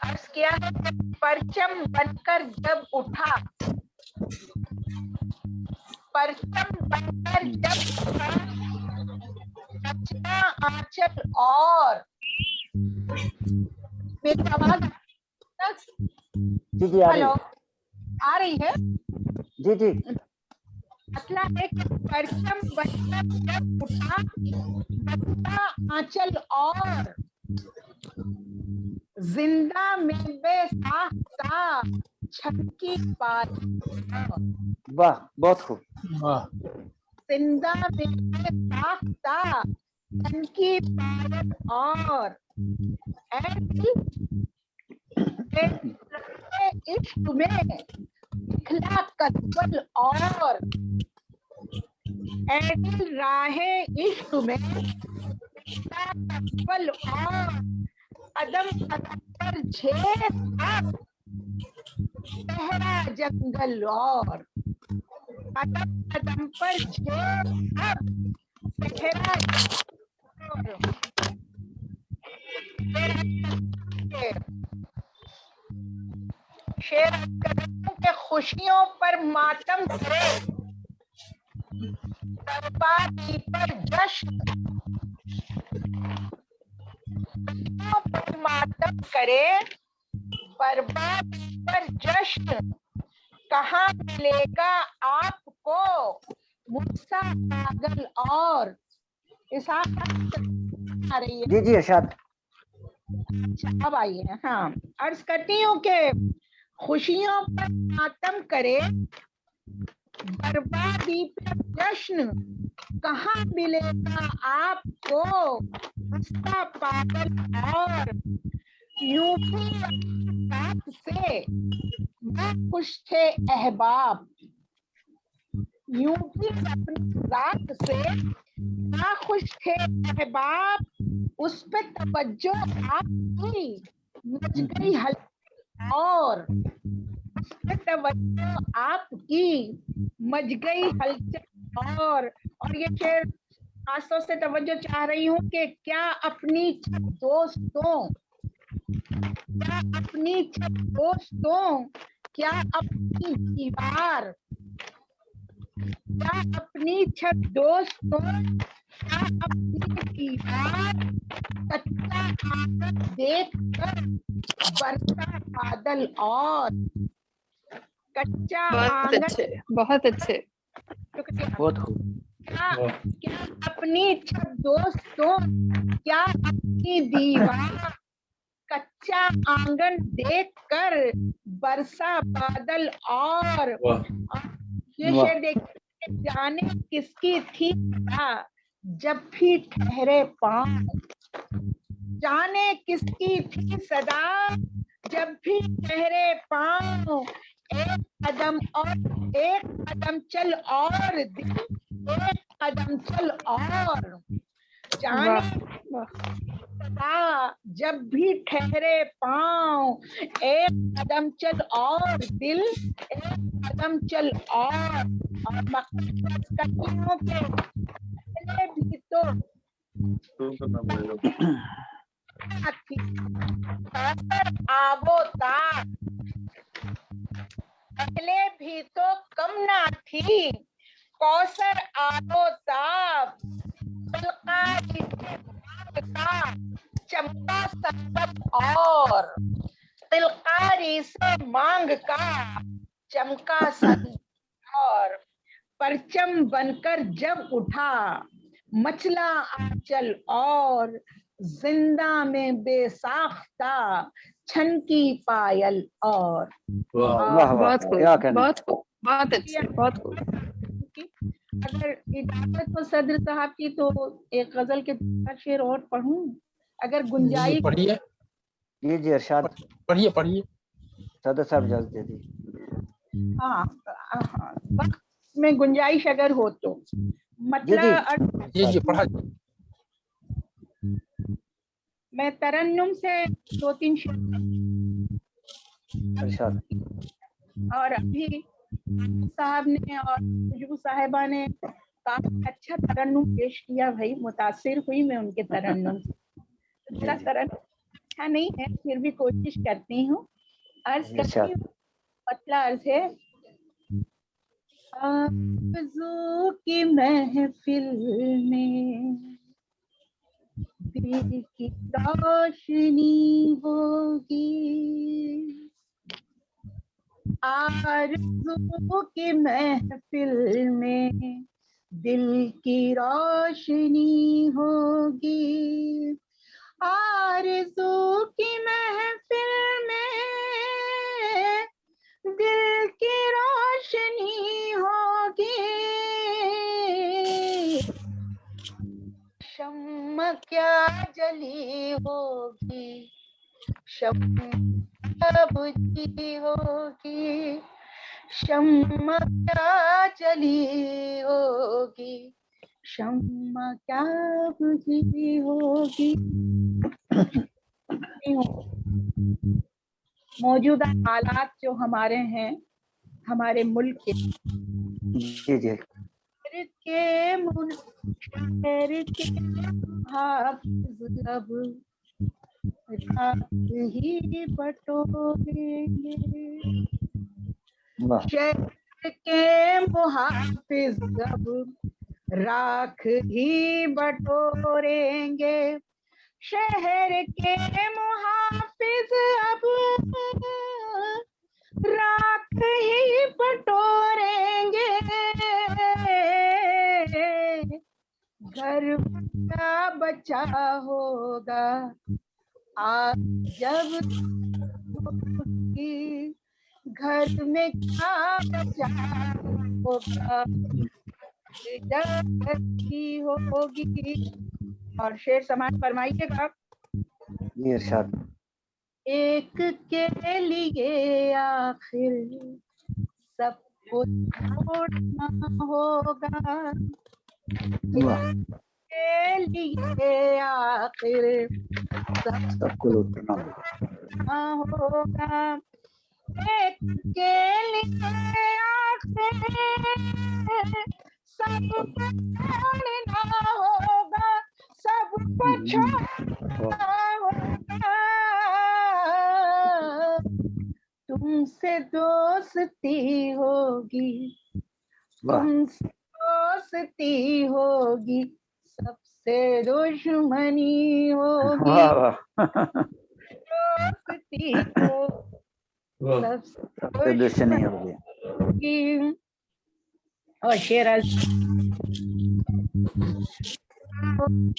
अर्ज किया है, परचम बनकर जब उठा, परचम बनकर जब उठा, रचना आंचल और मेरी आवाज जी हेलो आ रही है? जी मसला है कि परचम बनकर जब उठा, रचना आंचल और जिंदा में बेसाख्ता छटकी बात। वाह बहुत खूब। वाह। जिंदा में बेसाख्ता छटकी बात और इश्क में निखला कत्ल और ऐदिल राहे इश्क में निखला कत्ल और कदम कदम पर झेल अब सहरा जंगल और कदम कदम पर झेल अब सहरा शेर कदमों के खुशियों पर मातम करे, बर्बादी पर जश्न पर मातम करे, बर्बादी पर जश्न कहाँ मिलेगा आपको मुस्सा पागल और आ रही है। जी अरशद। अच्छा अब आई है। हाँ अर्ज करती हूँ कि खुशियों पर मातम करे, बर्बादी पर जश्न कहाँ मिलेगा आपको मुस्सा पागल और यूपी बात से ना खुश थे अहबाब, यूपी अपनी रात से ना खुश थे अहबाब, उस पे तवज्जो आपकी मच गई हल्की और उस पे तवज्जो आपकी मच गई हलचल और ये शेर खासतौर से तवज्जो चाह रही हूँ कि क्या अपनी दोस्तों, क्या अपनी दोस्तों, क्या अपनी दीवार, क्या अपनी छत दोस्तों, क्या अपनी दीवार कच्चा आंगन देख कर बरसा बादल और कच्चा बहुत आंगन अच्छे, बहुत अच्छे। शुक्रिया। बहुत खूब। क्या अपनी छत दोस्तों, क्या अपनी दीवार, कच्चा आंगन देखकर बरसा बादल और ये शेर देखिए, जाने किसकी थी सदा जब भी ठहरे पाँव, जाने किसकी थी सदा जब भी ठहरे पाँव, एक कदम चल और दिल, एक कदम चल और, जाने सदा जब भी ठहरे पाँव, एक कदम चल और दिल, एक कदम चल और मकसदियों के पहले भी तो आबोताब, पहले भी तो कम ना थी कौसर आबोताब, चमका सबक और, तिलकारी से मांग का चमका सब और, परचम बनकर जब उठा मचला आंचल और, जिंदा में बेसाख्ता छन की पायल और। बहुत खूब, बहुत खूब, बहुत अच्छे, बहुत खूब। अगर इजाजत हो सदर साहब की तो एक गजल के शेर और पढ़ूं, अगर गुंजाइश। पढ़िए जी इरशाद, पढ़िए पढ़िए। सदर साहब इजाजत दे दी। हाँ, वक्त में गुंजाइश अगर हो तो मतलब जी पढ़ा। मैं तरन्नुम से 2-3 शेर और अभी साहब ने और खुशबू साहिबा ने काफी अच्छा तरन्नुम पेश किया भाई, मुतासिर हुई मैं उनके तरन्नुम से। मेरा तरन्नुम अच्छा नहीं है फिर भी कोशिश करती हूँ। अर्ज करती हूँ, पतला अर्ज है। आरज़ू की महफिल में दिल की रोशनी होगी, आरज़ू की महफिल में दिल की रोशनी होगी, आरज़ू की महफिल में दिल की रोशनी होगी, शम्मा क्या जली होगी, शम्मा बुझी होगी, शम्मा क्या जली होगी, शम्मा क्या बुझी होगी। मौजूदा हालात जो हमारे हैं, हमारे मुल्क के, जी के शहर के हाफिज अब रात ही बटोरेंगे, शहर के मुहाफिज अब राख ही बटोरेंगे, शहर के मुहाफिज अब राख ही बटोरेंगे, घर का बचा होगा आज जब घर में क्या बचा होगा जब होगी। और शेर समाज फरमाइएगा। जी इरशाद। एक के लिए आखिर सब कुछ छोड़ना होगा, के लिए आखिर सब कुछ छोड़ना होगा, एक के लिए आखिर सब कुछ छोड़ना होगा, सब कुछ छोड़ना होगा, तुमसे दोस्ती होगी, तुमसे दोस्ती होगी, सबसे दुश्मनी होगी, दोस्ती हो सबसे दुश्मनी होगी। और शेर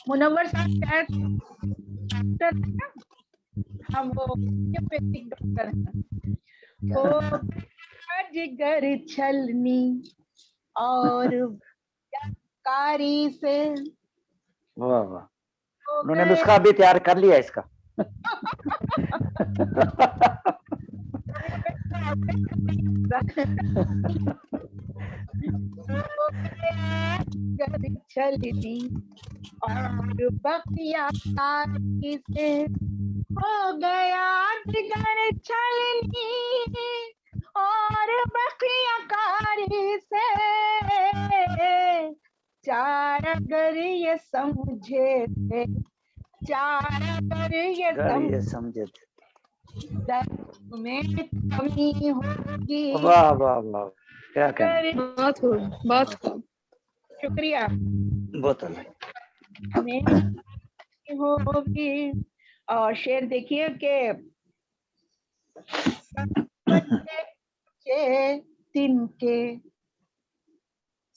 मुनव्वर साहब डॉक्टर है ना, हम वो होम्योपैथिक डॉक्टर हैं। ओ जिगर छलनी और कारी से, वाह वाह, उन्होंने नुस्खा भी तैयार कर लिया इसका। छलनी और बकिया कारी से हो गया जिगर छलनी और बकिया कारी से, चार अगर ये समझे थे, चार अगर ये समझे थे, दर्द में कमी होगी। वाह वाह वाह, क्या कहना, बहुत खूब, बहुत खूब, शुक्रिया। बोतल में होगी। और शेर देखिए कि बच्चे तिनके,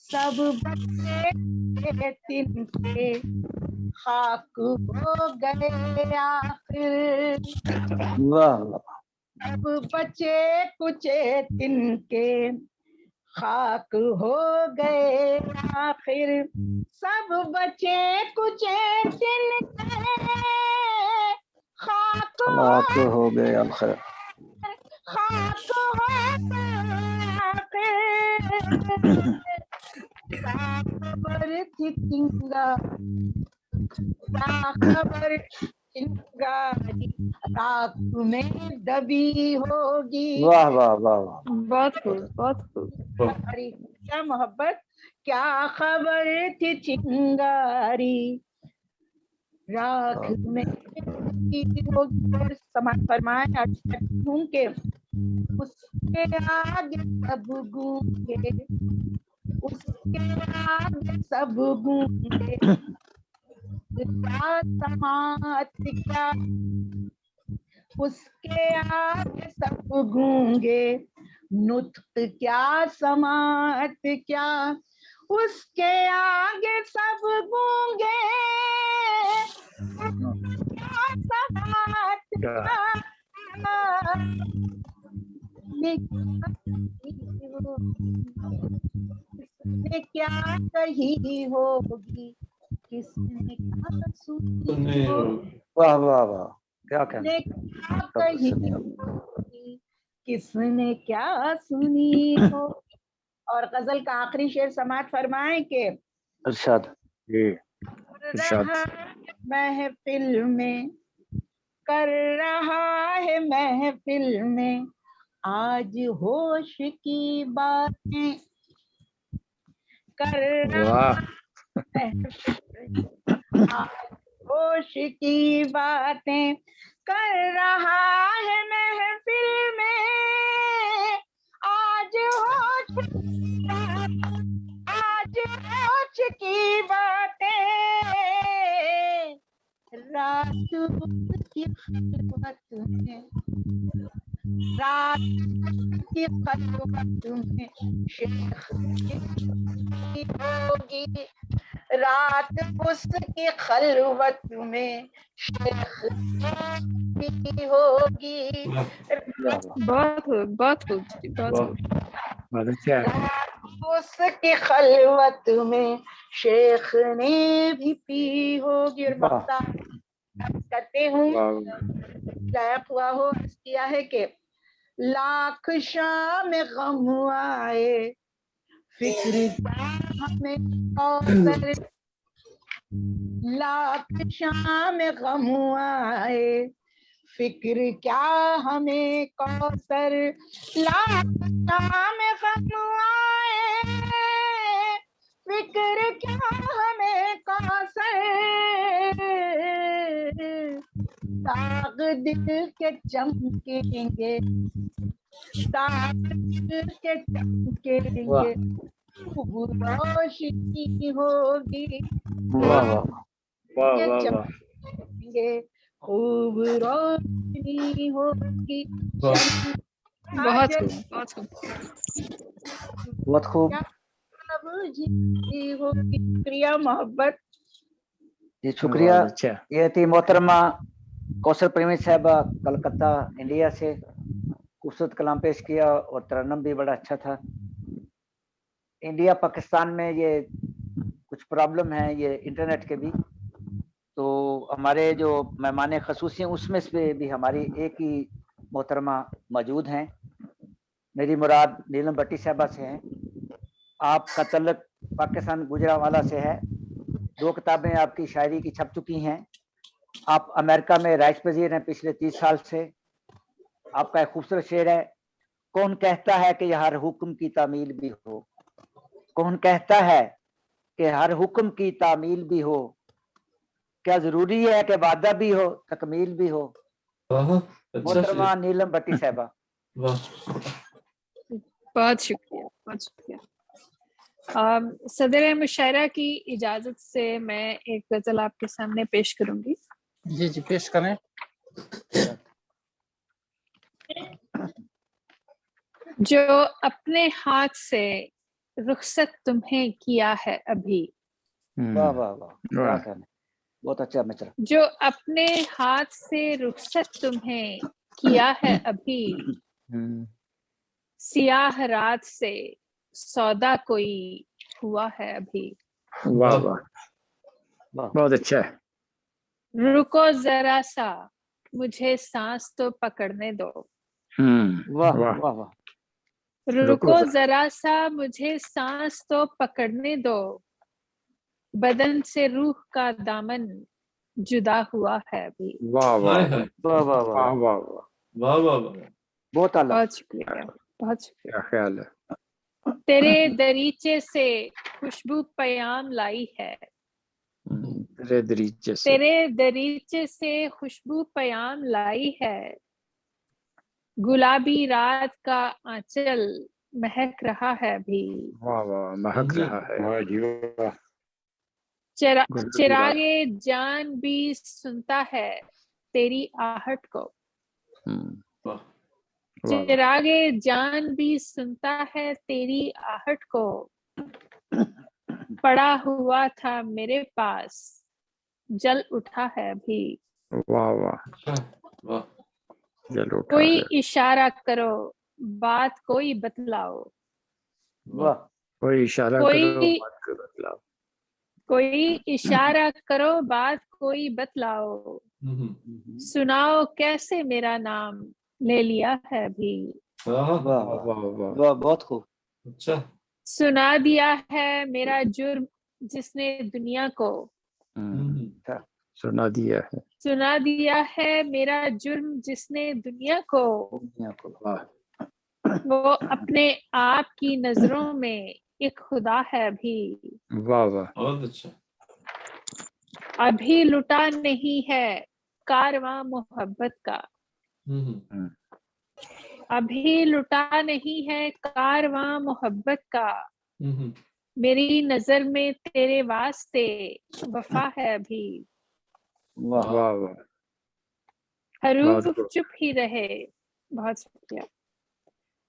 सब बच्चे तिनके खाक हो गए आखिर। वाह वाह, सब बच्चे कुचे तिनके खाक हो गए आखिर। सब बच्चे कुचे तिनके खाक हो गए आखिर, खाक हो गए आखिर। खबर थी चिंगारी, खबर चिंगारी रात में दबी होगी। वाह वाह वाह वाह, बहुत खूब, बहुत खूब। अरे क्या मोहब्बत, क्या खबर थी चिंगारी राख में दबी होगी। समाज फरमाए हूँ के उसके आगे सब गूंगे, उसके आगे सब गूंगे। क्या समात क्या, उसके आगे सब गूंगे। नुत्क क्या समात क्या, उसके आगे सब गूंगे। क्या समात क्या, किसने क्या कही होगी, किसने क्या सुनी होगी। वाह वाह वाह, क्या किसने कहना, क्या कही होगी, किसने क्या सुनी हो। और गजल का आखिरी शेर समात फरमाए के इरशाद जी, इरशाद। महफिल में कर रहा है महफिल में आज होश की बातें कर रहा है। आज होश की बातें कर रहा है महफिल में आज होश, आज होश की बातें। रात की खलवत में, रात की खलवत में शेख की होगी। रात उसकी खलवत में शेख की होगी। बहुत खूब, बहुत खूब, बहुत खूब। उसकी खलवत में शेख ने भी पी होगी। और बख्ता कहते हूँ लायक हुआ हो, किया है कि लाख शाम गम आए फिक्र क्या हमें कौसर, लाख शाम गम आए फिक्र क्या हमें कौसर। लाख शाम गम आए फिक्र क्या हमें कौसर। दाग दिल के चमकेंगे, दाग दिल के चमकेंगे, खूब रोशनी होगी। चमकेंगे खूब रोशनी होगी। बहुत खूब, बहुत खूब। बहुत खूब मतलब जी हो शुक्रिया मोहब्बत। जी, शुक्रिया। बहुत अच्छा। ये थी मोहतरमा कौसर प्रेमी साहबा कलकत्ता इंडिया से, खूबसूरत कलाम पेश किया और तरन्नुम भी बड़ा अच्छा था। इंडिया पाकिस्तान में ये कुछ प्रॉब्लम है ये इंटरनेट के भी, तो हमारे जो मेहमान खसूसी हैं उसमें से भी हमारी एक ही मोहतरमा मौजूद हैं। मेरी मुराद नीलम भट्टी साहबा से है। आपका तल्लक पाकिस्तान गुजरांवाला से है। 2 किताबें आपकी शायरी की छप चुकी हैं। आप अमेरिका में राइस पजीर हैं पिछले 30 साल से। आपका एक खूबसूरत शेर है, कौन कहता है कि हर हुक्म की तामील भी हो, कौन कहता है कि हर हुक्म की तामील भी हो, क्या जरूरी है कि वादा भी हो तकमील भी हो। मोहतरमा नीलम भट्टी साहबा। बहुत शुक्रिया, बहुत शुक्रिया। सदर मुशायरा की इजाजत से मैं एक गजल आपके सामने पेश करूंगी। जी जी, पेश करें। जो अपने हाथ से रुखसत तुम्हें किया है अभी, वाह वाह वाह, क्या कहना, बहुत अच्छा मित्र। जो अपने हाथ से रुखसत तुम्हें किया है अभी, सियाह रात से सौदा कोई हुआ है अभी। वाह वाह, बहुत अच्छा है। रुको जरा सा मुझे सांस तो पकड़ने दो। वाह वाह वाह। रुको जरा सा मुझे सांस तो पकड़ने दो, बदन से रूह का दामन जुदा हुआ है अभी। वाह वाह वाह वाह वाह वाह वाह वाह, बहुत आला। बहुत शुक्रिया, बहुत शुक्रिया। क्या ख्याल है। तेरे दरीचे से खुशबू पयाम लाई है, तेरे दरीचे से, तेरे दरीचे से खुशबू पयाम लाई है, गुलाबी रात का आंचल महक रहा है अभी। वाह वाह, महक रहा है। वाह जी वाह। चिरागे जान भी सुनता है तेरी आहट को, चिरागे जान भी सुनता है तेरी आहट को, पड़ा हुआ था मेरे पास जल उठा है अभी। वाह वाह वाह, जल उठा कोई है। इशारा करो बात कोई बतलाओ, वाह, कोई इशारा करो बात को बतलाओ, कोई इशारा करो बात कोई बतलाओ, सुनाओ कैसे मेरा नाम ले लिया है अभी। वाह वाह वाह, बहुत खूब। अच्छा, सुना दिया है मेरा जुर्म जिसने दुनिया को, सुना दिया है, सुना दिया है मेरा जुर्म जिसने दुनिया को, वाह, वो अपने आप की नजरों में एक खुदा है अभी। वाह वाह, बहुत अच्छा। अभी लुटा नहीं है कारवां मोहब्बत का, अभी लुटा नहीं है कारवां मोहब्बत का, मेरी नजर में तेरे वास्ते वफा है अभी। वाह वाह वाह, हरूफ चुप ही रहे, बहुत शुक्रिया।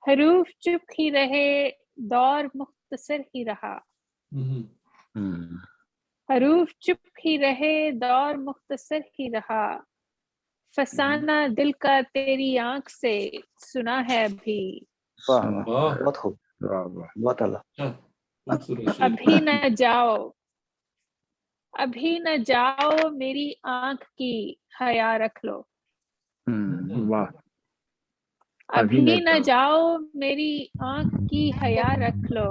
हरूफ चुप ही रहे दौर मुख्तसर ही रहा, हरूफ चुप ही रहे दौर मुख्तसर ही रहा, फसाना दिल का तेरी आंख से सुना है अभी। वाह वाह, बहुत खूब, बहुत आला। अभी न जाओ, अभी न जाओ मेरी आंख की हया रख लो, वाह, अभी न जाओ मेरी आंख की हया रख लो,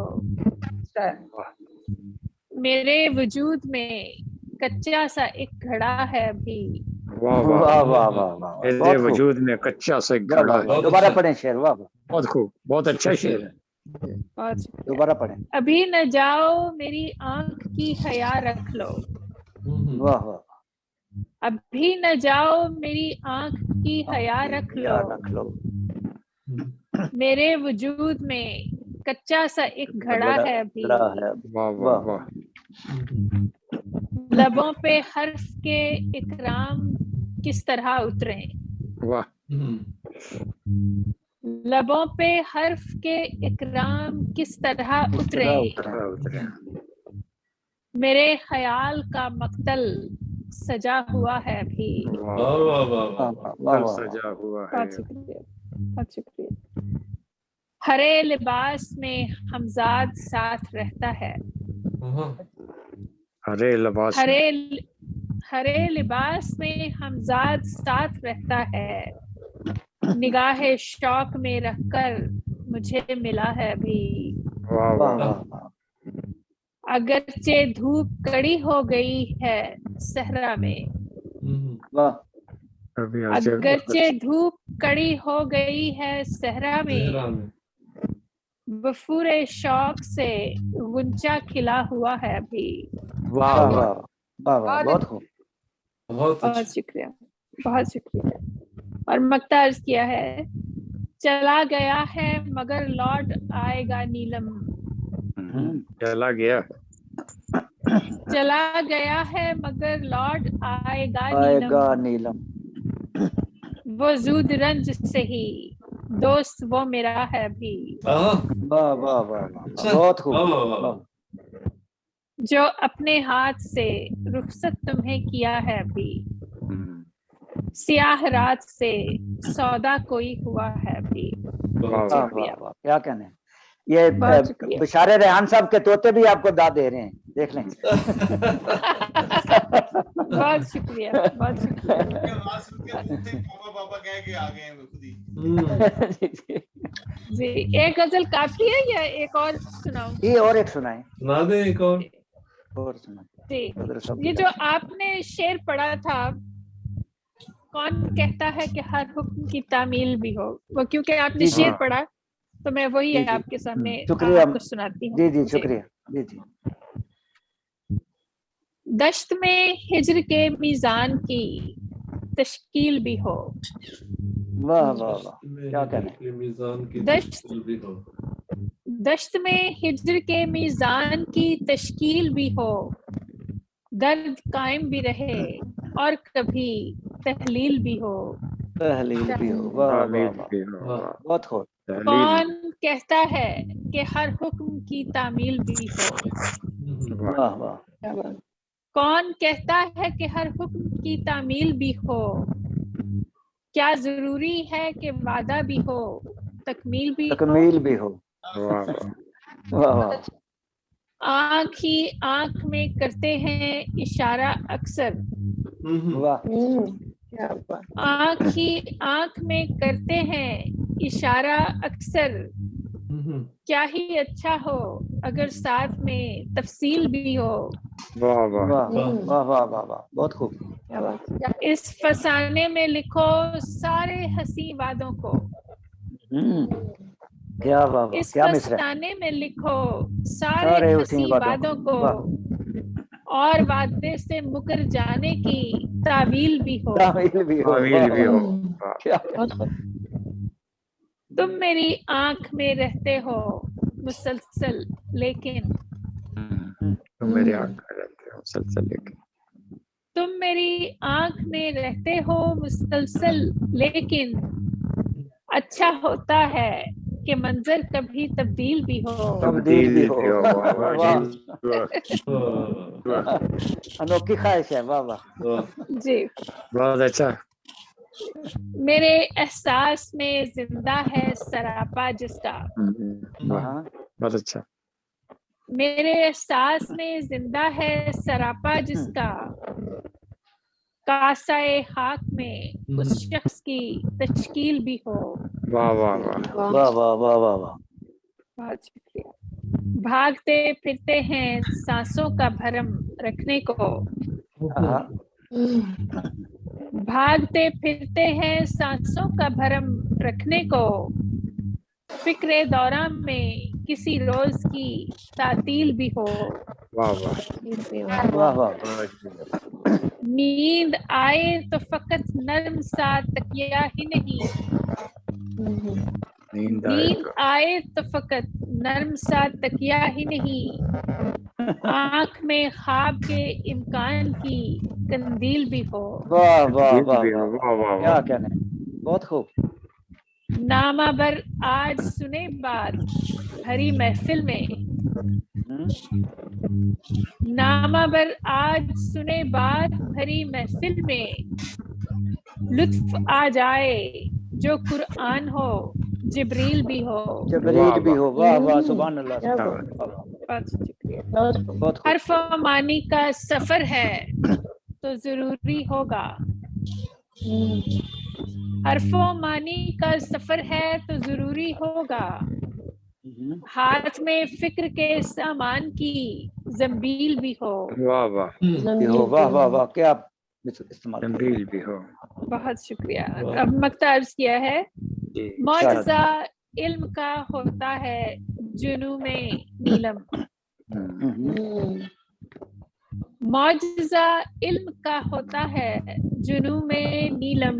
मेरे वजूद में कच्चा सा एक घड़ा है अभी। वाह वाह वाह वाह, मेरे वजूद में कच्चा सा एक घड़ा है। दोबारा पढ़ें शेर। वाह वाह, बहुत खूब, बहुत अच्छा शेर है। दोबारा पढ़ें। अभी न जाओ मेरी आंख की हया रख लो, वाह वाह, अभी न जाओ मेरी आंख की हया रख लो, मेरे वजूद में कच्चा सा एक घड़ा है अभी। वाह वाह वाह, लबों पे हर्फ के इकराम किस तरह उतरे, वाह, लबों पे हर्फ के इकराम किस तरह उतरे, मेरे ख्याल का मक्तल सजा हुआ है भी। सजा हुआ है। बहुत शुक्रिया, बहुत शुक्रिया। हरे लिबास में हमजाद साथ रहता है, हरे लिबास हरे लिबास में हमजाद साथ रहता है, निगाह शौक में रखकर मुझे मिला है भी। वाह वाह। अगरचे धूप कड़ी हो गई है सहरा में, अगरचे धूप कड़ी हो गई है सहरा में, बफूरे शौक से गुंचा खिला हुआ है भी। वाह वाह वाह वाह, बहुत खूब, बहुत शुक्रिया, बहुत शुक्रिया। और मक्ता अर्ज किया है, चला गया है मगर लौट आएगा नीलम, चला गया है मगर लौट आएगा नीलम, वो जूद रंज से ही दोस्त वो मेरा है भी। वाह वाह वाह, बहुत खूब। जो अपने हाथ से रुखसत तुम्हें किया है भी, सियाह रात से सौदा कोई हुआ है भी। क्या कहने, ये बिशारे रेहान साहब के तोते भी आपको दाद दे रहे हैं, देख लें। बहुत शुक्रिया, बहुत शुक्रिया। पापा कह के आ गए हैं खुद ही। जी, एक गजल काफी है या एक और सुनाऊं? ये और एक सुनाएं। सुना दे एक और सुनाएं। जी, ये जो आपने शेर पढ़ा था, कौन कहता है कि हर हुक्म की तामील भी हो, वो क्योंकि आपने शेर पढ़ा तो मैं वही जी, आपके सामने आपको सुनाती हूँ। जी जी शुक्रिया। जी जी। दश्त में हिज्र के मीज़ान की तश्कील भी हो, वाह वाह वाह, क्या कहने। दश्त में हिज्र के मीज़ान की तश्कील भी हो, दर्द कायम भी रहे और कभी तहलील भी हो, तहलील भी हो। वाह वाह वाह, बहुत खूब। कौन कहता है कि हर हुक्म की तामील भी हो, वाह वाह, कौन कहता है कि हर हुक्म की तामील भी हो, क्या जरूरी है कि वादा भी हो तकमील भी हो। वाह वाह। आँख ही आँख में करते हैं इशारा अक्सर, आँख ही आँख में करते हैं इशारा अक्सर, क्या ही अच्छा हो अगर साथ में तफसील भी हो। वाह वाह वाह वाह वाह वाह, बहुत खूब। इस फसाने में लिखो सारे हंसी वादों को, क्या वाह, इस क्या मिसरा। फसाने में लिखो सारे हंसी वादों को, और वादे से मुकर जाने की तावील भी हो। तुम मेरी आंख में रहते हो मुसलसल लेकिन, तुम मेरी आंख में रहते हो मुसलसल लेकिन, तुम मेरी आंख में रहते हो मुसलसल लेकिन, अच्छा होता है कि मंजर कभी तब्दील भी हो। अनोखी ख्वाहिश है। वाह वाह जी, बहुत अच्छा। मेरे एहसास में जिंदा है सरापा जिसका, बहुत अच्छा। मेरे एहसास में जिंदा है सरापा जिसका, कासाए खाक में उस शख्स की तश्कील भी हो। वाह वाह वाह वाह वाह वाह वाह वाह, बहुत शुक्रिया। भागते फिरते हैं सांसों का भरम रखने को, भागते फिरते हैं सांसों का भरम रखने को, फिक्रे दौरान में किसी रोज की तातील भी हो। वाह वाह वाह वाह। नींद आए तो फकत नर्म सा तकिया ही नहीं, नींद आए तो फकत नर्म सा तकिया ही नहीं, आँख में ख्वाब के इम्कान की कंदील भी हो। वाह वाह वाह वाह, क्या कहने, बहुत खूब। नामा बर आज सुने बात भरी महफिल में, नामा बर आज सुने बात भरी महफिल में, लुत्फ आ जाए जो कुरान हो, जिब्रील भी हो। जबरील भी हो, वाह वाह, सुभान अल्लाह। बहुत शुक्रिया। बहुत खूब। हर्फ मानी का सफर है तो जरूरी होगा, हर्फो मानी का सफर है तो जरूरी होगा, हाथ में फिक्र के सामान की जंबील भी हो। वाह वाह, भी हो, वाह वाह वाह, क्या इस्तेमाल। जंबील भी हो। बहुत शुक्रिया। अब मक्ता अर्ज किया है, मौजज़ा इल्म का होता है जुनू में नीलम, मौजज़ा इल्म का होता है जुनू में नीलम,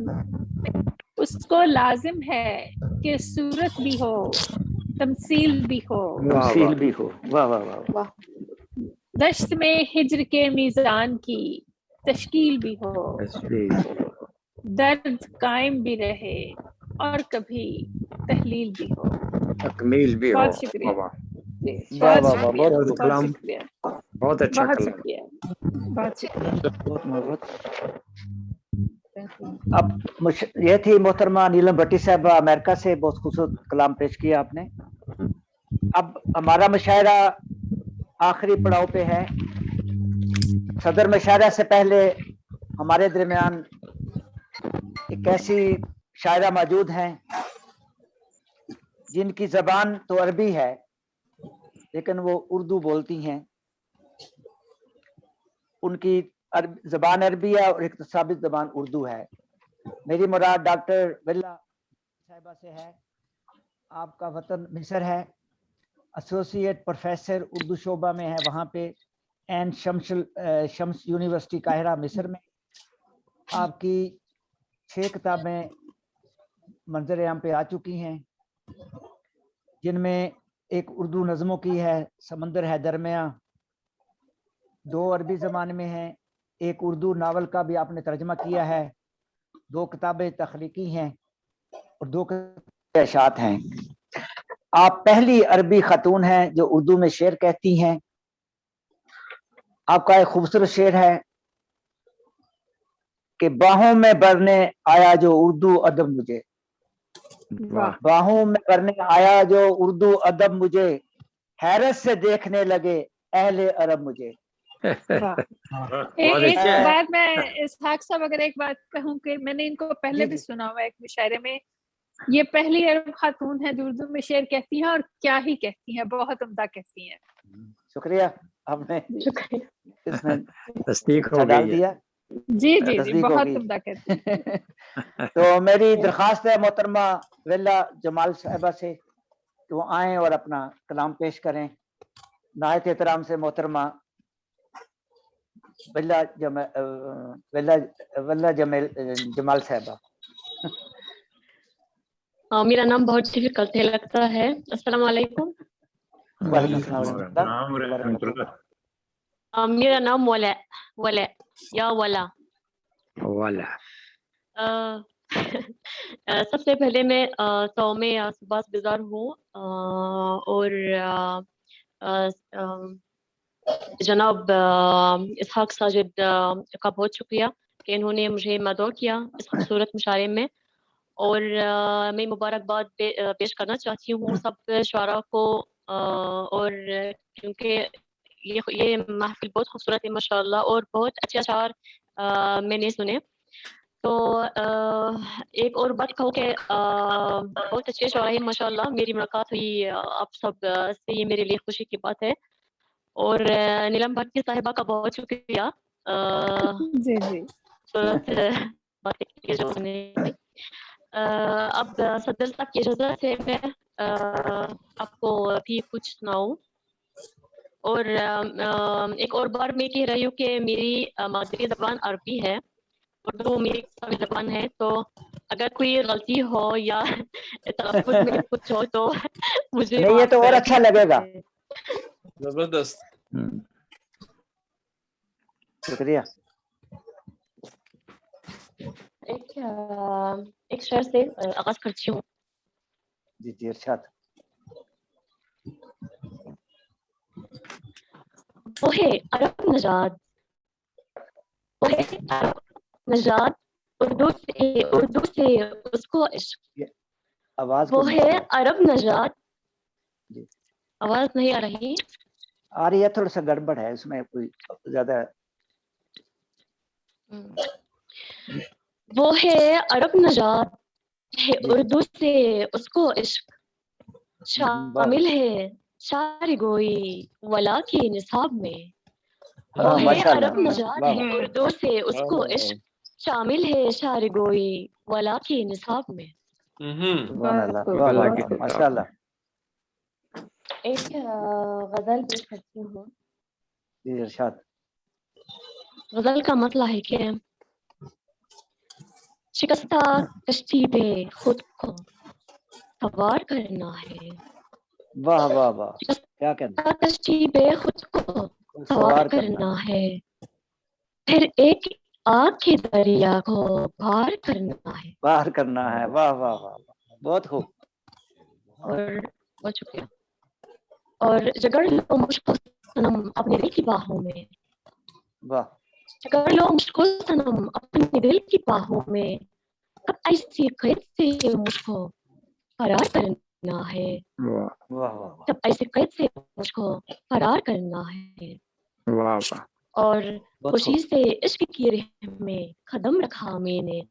उसको लाजिम है कि सूरत भी हो, तमसील भी हो। तमसील भी हो, वाह वाह वाह। दश्त में हिज्र के मीज़ान की तश्कील भी हो, दर्द कायम भी रहे और कभी तहलील भी हो। तकमील भी हो। बहुत शुक्रिया। वाह वाह वाह, बहुत कलाम, शुक्रिया। बहुत अच्छा बहुत कलाम। शुक्रिया। बहुत शुक्रिया। बहुत। अब ये थी मोहतरमा नीलम भट्टी साहब अमेरिका से, बहुत खूबसूरत कलाम पेश किया आपने। अब हमारा मुशायरा आखिरी पड़ाव पे है। सदर मुशायरा से पहले हमारे दरमियान एक ऐसी शायरा मौजूद हैं जिनकी जबान तो अरबी है लेकिन वो उर्दू बोलती हैं। उनकी जबान अरबी है और इख्तिसाबी जबान उर्दू है। मेरी मुराद डॉक्टर विल्ला साहिबा से है। आपका वतन मिस्र है, एसोसिएट प्रोफेसर उर्दू शोबा में है वहाँ पे, एन शम्स यूनिवर्सिटी काहिरा मिस्र में। आपकी 6 किताबें मंजर आम पे आ चुकी हैं, जिनमें एक उर्दू नज़मों की है समंदर है दरमिया, 2 अरबी ज़बान में है, एक उर्दू नावल का भी आपने तर्जमा किया है, 2 किताबें तख्लीकी हैं और 2 इशात हैं। आप पहली अरबी खातून हैं जो उर्दू में शेर कहती हैं। आपका एक खूबसूरत शेर है कि बाहों में भरने आया जो उर्दू अदब मुझे, बाहों में भरने आया जो उर्दू अदब मुझे, हैरत से देखने लगे अहले अरब मुझे। एक बात मैं इसहाक साहब अगर एक बात कहूँ कि मैंने इनको पहले भी सुना हुआ एक मुशायरे में, ये पहली अरब खातून है जो उर्दू में शेर कहती हैं और क्या ही कहती हैं, बहुत उम्दा कहती हैं। शुक्रिया, आपने इसमें तस्दीक हो गई दिया। जी जी जी, बहुत उम्दा कहती हैं। तो मेरी दरखास्त है मोहतरमा विल्ला जमाल साहिबा से कि वो आए और अपना कलाम पेश करें। नायत एहतराम से मोहतरमा विल्ला जमाल साहिबा। मेरा नाम बहुत डिफिकल्ट है लगता है। अस्सलाम वालेकुम। मेरा नाम वला वला या वला वाला। सबसे पहले मैं तो मैं सुबह गुजार हूँ और जनाब इसहाक साजिद का बहुत शुक्रिया कि इन्होंने मुझे मदद किया इस खूबसूरत मुशायरे में। और मैं मुबारकबाद पेश करना चाहती हूँ सब शुरा को, और क्योंकि ये महफिल बहुत खूबसूरत है माशाल्लाह और बहुत अच्छे अशार मैंने सुने। तो एक और बात कहूँ कि बहुत अच्छे शुरा है माशाल्लाह। मेरी मुलाकात हुई आप सब से, ये मेरे लिए खुशी की बात है। और नीलम भट्टी साहिबा का बहुत शुक्रिया जी जी अब सदर साहब की इजाज़त से मैं आपको अभी कुछ सुनाऊं। और एक और बार मैं कह रही हूँ कि मेरी मादरी ज़बान अरबी है, उर्दू मेरी ज़बान है। तो अगर कोई गलती हो या तलफ़्फ़ुज़ में कुछ हो तो मुझे नहीं, ये तो और अच्छा लगेगा। जबरदस्त, शुक्रिया। एक शेर से आगाज करती हूँ। जी जी इरशाद। वो है अरब नजाद, वो है अरब नजाद, उर्दू से उसको इश्क। आवाज वो की है मसला है। अरब नजाद। आवाज नहीं आ रही? आ रही है, थोड़ा सा गड़बड़ है इसमें, कोई ज्यादा। वो है अरब नजाद, है उर्दू से उसको इश्क, शामिल है शार गोई वला के निसाब में। वो है माशाल्लाह, अरब नजाद, वाह है वाह। उर्दू से उसको इश्क, शामिल है शार गोई वला के निसाब में। सुभान अल्लाह, वाह वाह वाह, माशाल्लाह। एक गजल पेश करती हूँ। जी इरशाद। गजल का मतला है कि शिकस्ता कश्ती पे खुद को सवार करना है। वाह वाह वाह, क्या कहना। कश्ती पे खुद को सवार करना है, फिर एक आग के दरिया को पार करना है। पार करना है, वाह वाह वाह, बहुत खूब। और बहुत शुक्रिया। और जगड़ लो मुझको सनम अपने दिल की बाहों में, वाह। जगड़ लो मुझको सनम अपने दिल की बाहों में, अब ऐसी कैद से मुझको फरार करना है। वाह वाह वाह, जब ऐसे कैद से मुझको फरार करना है। वाह वाह। और खुशी से इश्क की राह में कदम रखा मैंने,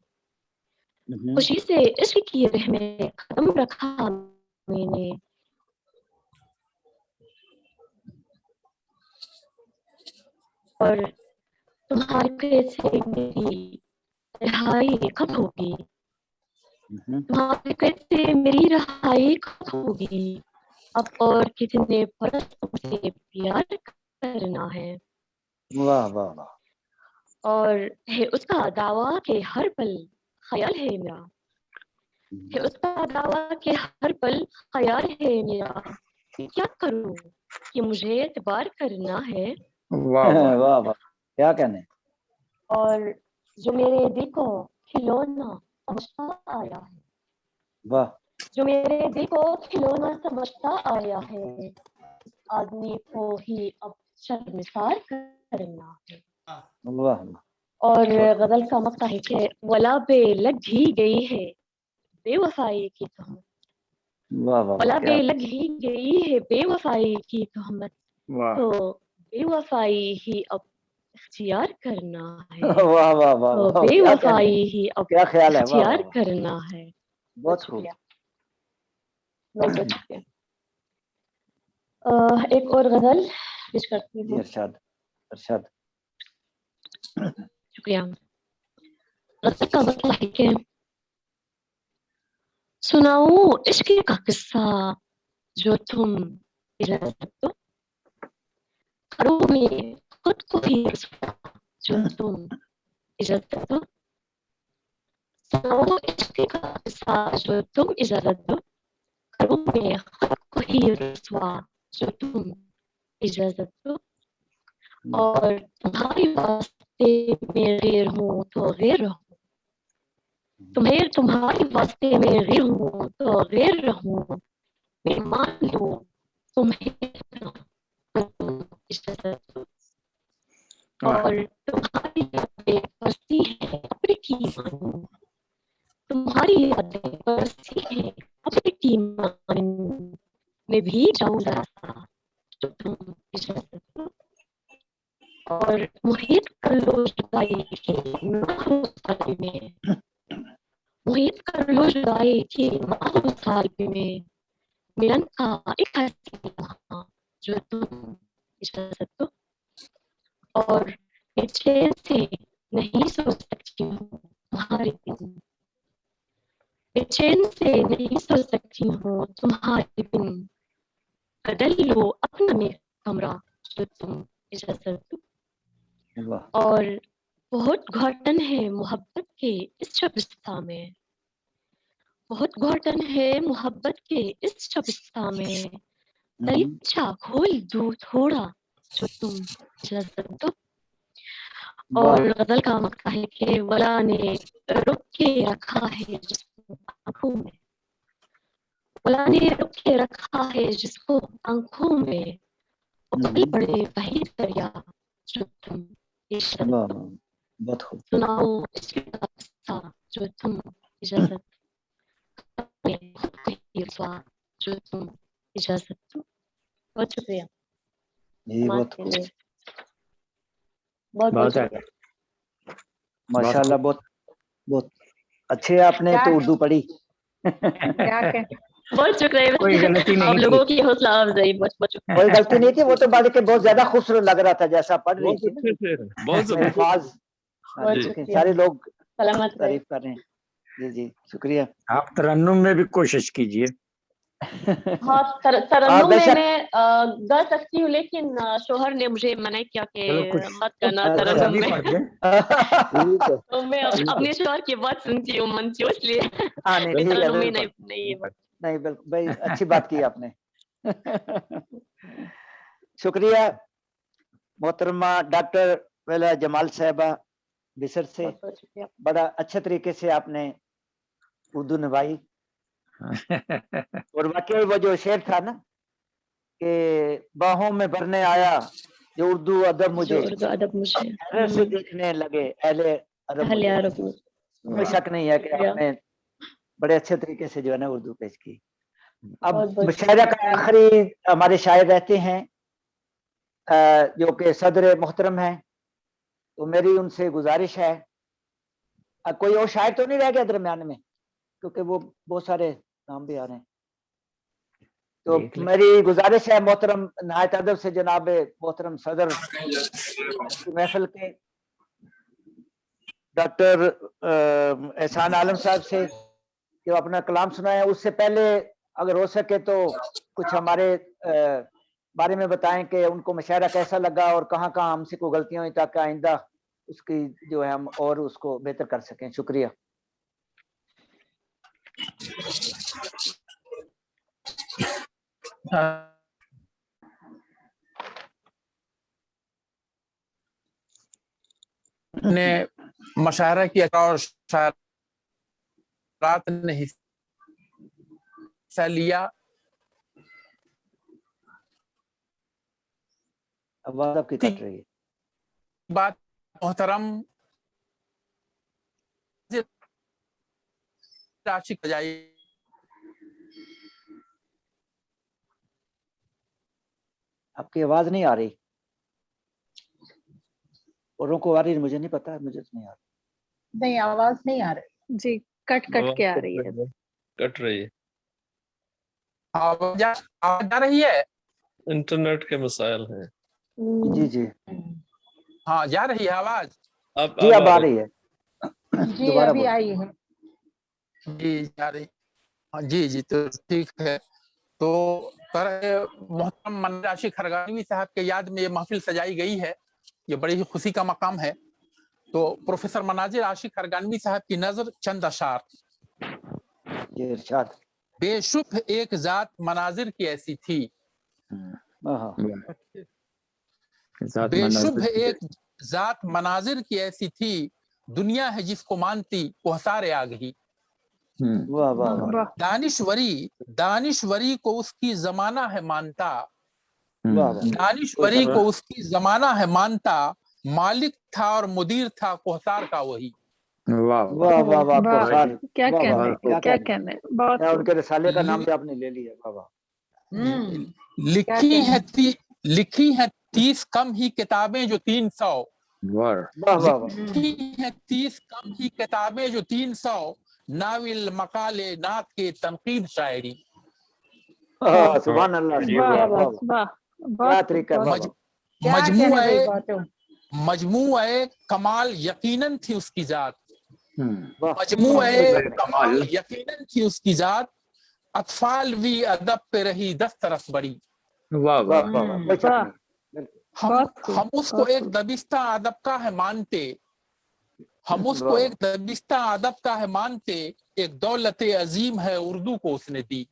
खुशी से इश्क की राह में कदम रखा मैंने। और तुम्हारे कैद से मेरी रिहाई कब होगी, तुम्हारे कैद से मेरी रिहाई कब होगी, अब और कितने बरस तुमसे प्यार करना है। वाह वाह वाह। और है उसका दावा के हर पल ख्याल है मेरा, है उसका दावा के हर पल ख्याल है मेरा, क्या करूं कि मुझे एतबार करना है। वाह वाह वाह वाह, क्या कहने। और जो मेरे दिल को खिलौना समझता आया है, वाह। जो मेरे दिल को खिलौना समझता आया है, आदमी को ही अब शर्मिसार करना है। वाह। और गजल का मक्ता है कि वला पे लग ही गई है बेवफाई की तहमत, वाह वाह, वला पे लग ही गई है बेवफाई की तहमत, तो बेवफाई ही अब इख्तियार करना है। वाह वाह वाह, तो बेवफाई ही अब क्या ख्याल है। वाह इख्तियार वाह, करना है। बहुत खूब। बहुत शुक्रिया। एक और गजल पेश करती हूँ। इरशाद इरशाद। शुक्रिया। गजल का मतलब है कि सुनाऊं इश्क का किस्सा जो तुम इजाजत दो, करो में खुद को ही रुसवा जो तुम इजाजत दो, सुनाऊं इश्क का किस्सा जो तुम इजाजत दो, करो में खुद को ही रुसवा जो तुम इजाजत दो। और तुम्हारे वास्ते में गैर हूँ तो गैर रहूं, तुम्हारे वास्ते में गैर हूँ तो गैर रहूं, मैं मान लूं तुम्हें तो तुम इजाजत दो। और तुम्हारी यादें बरसी है अपने की मानूं, तुम्हारी यादें बरसी है अपने की मानूं, मैं भी जाऊं जरा सा तो तुम इजाजत दो। और मुहित कर लो जुदाई के माहो साल में, मुहित कर लो जुदाई के माहो साल में, मिलन का एक हंसी वहाँ जो तुम इजाजत दो। और मैं चैन से नहीं सो सकती हूँ तुम्हारे बिन, मैं चैन से नहीं सो सकती हूँ तुम्हारे बिन, बदल लो अपना मेरा कमरा जो तुम इजाजत दो। और बहुत घुटन है मोहब्बत के इस शबिस्ता में, बहुत घुटन है मोहब्बत के इस शबिस्ता में, दरीचा खोल दो थोड़ा जो तुम इजाजत दो। और गजल का मक्ता है कि वला ने रुक के रखा है जिसको आंखों में, खुदा ने रखे रखा है जिसको आंखों में, वो कभी बड़े वहीद दरिया जो तुम इजाजत वाह वाह, बहुत खूब। सुनाओ इसका किस्सा जो तुम इजाजत में खुद कही रुसवा जो तुम इजाजत दो। बहुत शुक्रिया जी समाज बहुत के खूब, लिए, बहुत बहुत बहुत है। शुक्रिया। माशाल्लाह, बहुत बहुत अच्छे आपने क्या तो उर्दू पढ़ी। क्या कह बहुत शुक्रिया कोई गलती आप नहीं थी। लोगों की हौसला अफजाई, बहुत बहुत शुक्रिया। कोई गलती नहीं थी, वो तो पढ़ के बहुत ज्यादा खूबसूरत लग रहा था जैसा पढ़ रही बहुत थी ना, अच्छे शेर हैं, बहुत उसमें जबरदस्त। अल्फाज बहुत जी शुक्रिया, सारे लोग सलामत रहे। तारीफ कर रहे हैं। जी जी शुक्रिया। आप तरन्नुम में भी कोशिश कीजिए। हाँ और तरन्नुम में बेशक मैं गा सकती हूँ, लेकिन शोहर ने मुझे मना किया चलो कि कुछ मत करना अच्छा तरन्नुम अभी में। पढ़ दें। ठीक है, तो मैं ठीक है। अपने शोहर की बात सुनती हूँ मन से, इसलिए हाँ नहीं मैं ठीक है, तरन्नुम में बिल्कुल नहीं नहीं, बिल्कुल भाई, अच्छी बात की आपने। शुक्रिया मोहतरमा डॉक्टर वेला जमाल साहिबा बिसर से, बहुत बहुत शुक्रिया। बड़ा अच्छे तरीके से आपने उर्दू निभाई। और वाकई वो जो शेर था ना कि बाहों में भरने आया जो उर्दू अदब जो मुझे, उर्दू अदब मुझे हैरत से देखने लगे अहले अरब अहले मुझे, अरब मुझे। कोई वाह, शक नहीं है कि शुक्रिया, आपने बड़े अच्छे तरीके से जो है ना उर्दू पेश की। अब बहुत बहुत मुशायरा का शुक्रिया। आखिरी हमारे शायर रहते हैं जो कि सदर मोहतरम हैं, तो मेरी उनसे गुजारिश है, कोई और शायर तो नहीं रह गया दरमियान में, क्योंकि वो बहुत सारे नाम भी आ रहे हैं, तो देख ले। मेरी गुजारिश है मोहतरम नहायत अदब से जनाब मोहतरम सदर की महफिल के डॉक्टर एहसान आलम साहब से कि वो अपना कलाम सुनाए। उससे पहले अगर हो सके तो कुछ हमारे बारे में बताएं कि उनको मुशायरा कैसा लगा और कहाँ कहाँ हमसे कोई गलतियां हुई, ताकि आइंदा उसकी जो है हम और उसको बेहतर कर सकें। शुक्रिया। ने मशायरा किया और शायरात ने हिस्सा लिया। आवाज आपकी कट रही है। बात मोहतरम आशिक बजाई, आपकी आवाज नहीं आ रही, औरों को आ रही, मुझे नहीं पता, मुझे तो नहीं आ रही। नहीं, आवाज नहीं आ रही जी, कट कट के आ आवाज रही है। कट रही है। आवाज आ रही है? इंटरनेट के मसाइल हैं। जी जी हाँ, जा रही है आवाज? जी अब आ रही है, जी, दोबारा अभी बोलो। आई है। जी जा रही, हाँ जी जी, तो ठीक है। तो मोहतरम मनाजिर आशिक हरगानवी साहब के याद में ये महफिल सजाई गई है, ये बड़ी ही खुशी का मकाम है। तो प्रोफेसर मनाजिर आशिक हरगानवी साहब की नजर चंद अशार। जी इरशाद। बेशुभ एक जात मनाजिर की ऐसी थी, बेशुभ एक जात मनाजिर की ऐसी थी, दुनिया है जिसको मानती कोहसारे आ गई। वाह वाह वाह। दानिश्वरी को उसकी जमाना है मानता, वाह वाह। दानिश्वरी को उसकी जमाना है मानता, मालिक था और मुदीर था कोहसार का वही। वाह वाह वाह वाह। कोहसार, क्या वाह वाह, कहने, क्या कहने, बहुत उनके रिसाले का नाम भी आपने ले लिया। वाह वाह। लिखी है 30 कम ही किताबें जो 300, लिखी है 30 कम ही किताबें जो 300, नाविल मकाले नात के तनकीद शायरी। सुभान अल्लाह, क्या तरीका। मजमूए कमाल यकीनन थी उसकी जात, मजमूए कमाल यकीनन थी उसकी जात, अतफाल भी अदब पे रही 10 तरस बड़ी। वाह वाह। हम उसको एक दबिस्ता अदब का है मानते, हम उसको एक दबिस्ता अदब का है मानते, एक दौलत अजीम है उर्दू को उसने दी।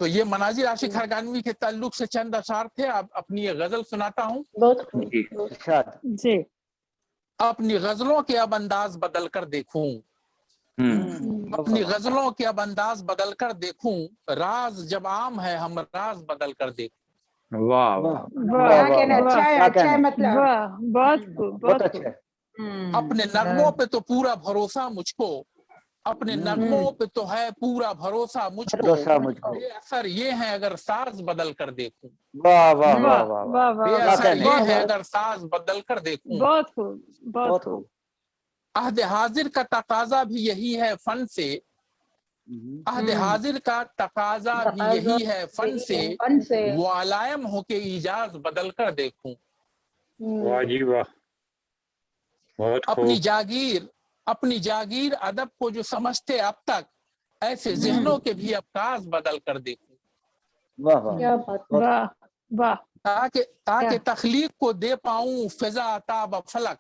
तो ये मनाजिर आशिक हरगानवी के ताल्लुक से चंद अशार थे। अब अपनी ये गजल सुनाता हूँ। जी। अपनी गजलों के अब अंदाज बदल कर देखूं, अपनी गजलों के अब अंदाज बदल कर देखूं, राज जब आम है हम राज बदल कर देखूं। वाह वाह अच्छा है, अच्छा है, मतलब वाह, बहुत खूब, बहुत अच्छा खूब। अपने नगमों पे तो पूरा भरोसा मुझको, अपने नगमों पे तो है पूरा भरोसा मुझको, बेअसर ये है अगर साज बदल कर देखूं। वाह वाह वाह वाह वाह वाह, बेअसर ये बहुत है अगर साज बदल कर देखूं। बहुत खूब, बहुत खूब। अहद हाजिर का तकाजा भी यही है फन से, अहद हाजिर का तकाजा भी यही है फन से, वो अलायम हो के इजाज बदल कर देखूं। वाह जी वाह, बहुत खूब। अपनी जागीर अदब को जो समझते अब तक, ऐसे जहनों के भी अवकाश बदल कर देखूं। वाह वाह वाह वाह, ताकि तखलीक को दे पाऊं फिजा अता ब फलक,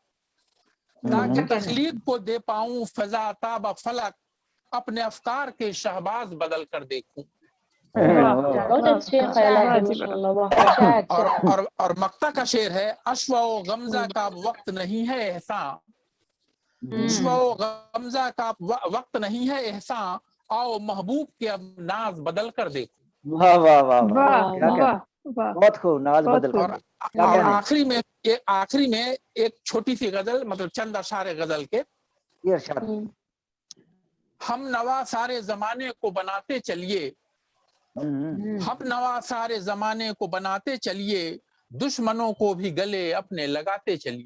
ताकि तखलीक को दे पाऊं फिजा अता ब फलक, अपने अफकार के शहबाज बदल कर देखूं। बहुत अच्छे ख्यालात हैं माशाअल्लाह। और मक्ता का शेर है, अश्वा व गमजा का अब वक्त नहीं है एहसान, अश्वा व गमजा का वक्त नहीं है एहसान, आओ महबूब के अब नाज बदल कर देखो। वाह वाह वाह वाह क्या वाह वाह, बहुत खूब, नाज बदल कर। और आखिरी में एक छोटी सी गजल, मतलब चंद अशारे गजल के। ये इरशाद। हम नवा सारे जमाने को बनाते चलिए, हम नवा सारे जमाने को बनाते चलिए, दुश्मनों को भी गले अपने लगाते चलिए।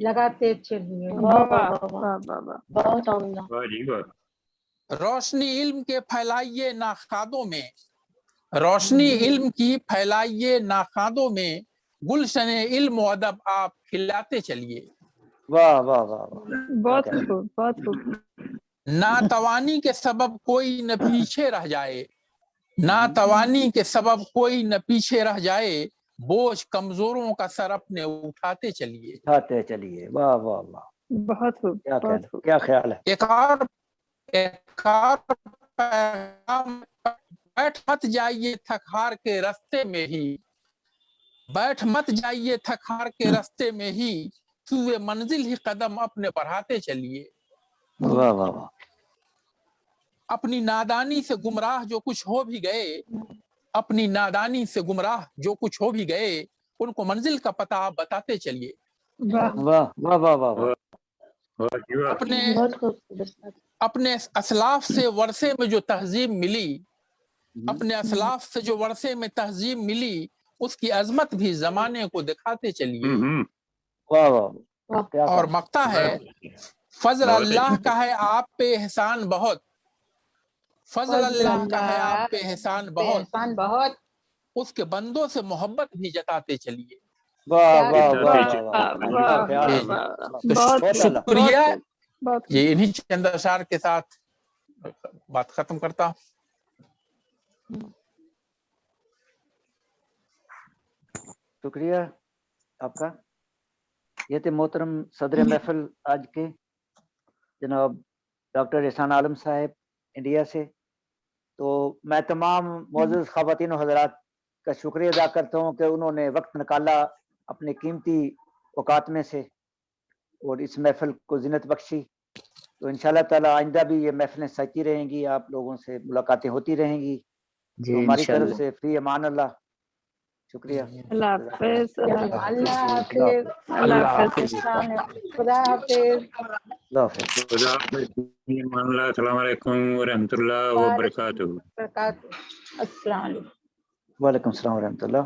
बहुत उम्दा। रोशनी इल्म के फैलाइए नाखादों में, रोशनी इल्म की फैलाइए नाखादों में, गुलशन इल्म व अदब आप खिलाते चलिए। वाह वाह वाह, बहुत खूब, बहुत खूब। नातवानी के सबब कोई न पीछे रह जाए, नातवानी के सबब कोई न पीछे रह जाए, बोझ कमजोरों का सर अपने उठाते चलिए। उठाते चलिए, वाह वाह वाह, बहुत खूब, क्या ख्याल है। एक और पैगाम, बैठ मत जाइए थक हार के रास्ते में ही, बैठ मत जाइए थक हार के रास्ते में ही, सुए मंजिल ही कदम अपने बढ़ाते चलिए। वाह वाह वाह। अपनी नादानी से गुमराह जो कुछ हो भी गए, अपनी नादानी से गुमराह जो कुछ हो भी गए, उनको मंजिल का पता आप बताते चलिए। वाह वाह वाह वाह, अपने असलाफ से वर्षे में जो तहजीब मिली, अपने असलाफ से जो वर्षे में तहजीब मिली, उसकी अजमत भी जमाने को दिखाते चलिए। वाह वाह। और मक्ता है, फजल अल्लाह का है आप पे एहसान बहुत, फजल अल्लाह का है आप पे एहसान बहुत, उसके बंदों से मोहब्बत भी जताते चलिए। वाह वाह वाह, शुक्रिया। ये इन्हीं चंद अशार के साथ बात खत्म करता हूँ। शुक्रिया आपका। ये थे मोहतरम सदर महफिल आज के जनाब डॉक्टर एहसान आलम साहब इंडिया से। तो मैं तमाम मौजूद ख़वातीन हज़रात का शुक्रिया अदा करता हूँ कि उन्होंने वक्त निकाला अपने कीमती औकात में से और इस महफिल को ज़ीनत बख्शी। तो इंशाअल्लाह ताला आइंदा भी ये महफिलें सजती रहेंगी, आप लोगों से मुलाकातें होती रहेंगी। तो हमारी तरफ से फी अमान अल्लाह, शुक्रिया। अल्लाह हाफिज़, अल्लाह हाफिज़, अल्लाह हाफिज़, खुदा हाफिज़। अस्सलाम वालेकुम व रहमतुल्लाहि व बरकातहू। अस्सलाम वालेकुम। वालेकुम सलाम व रहमतुल्लाह।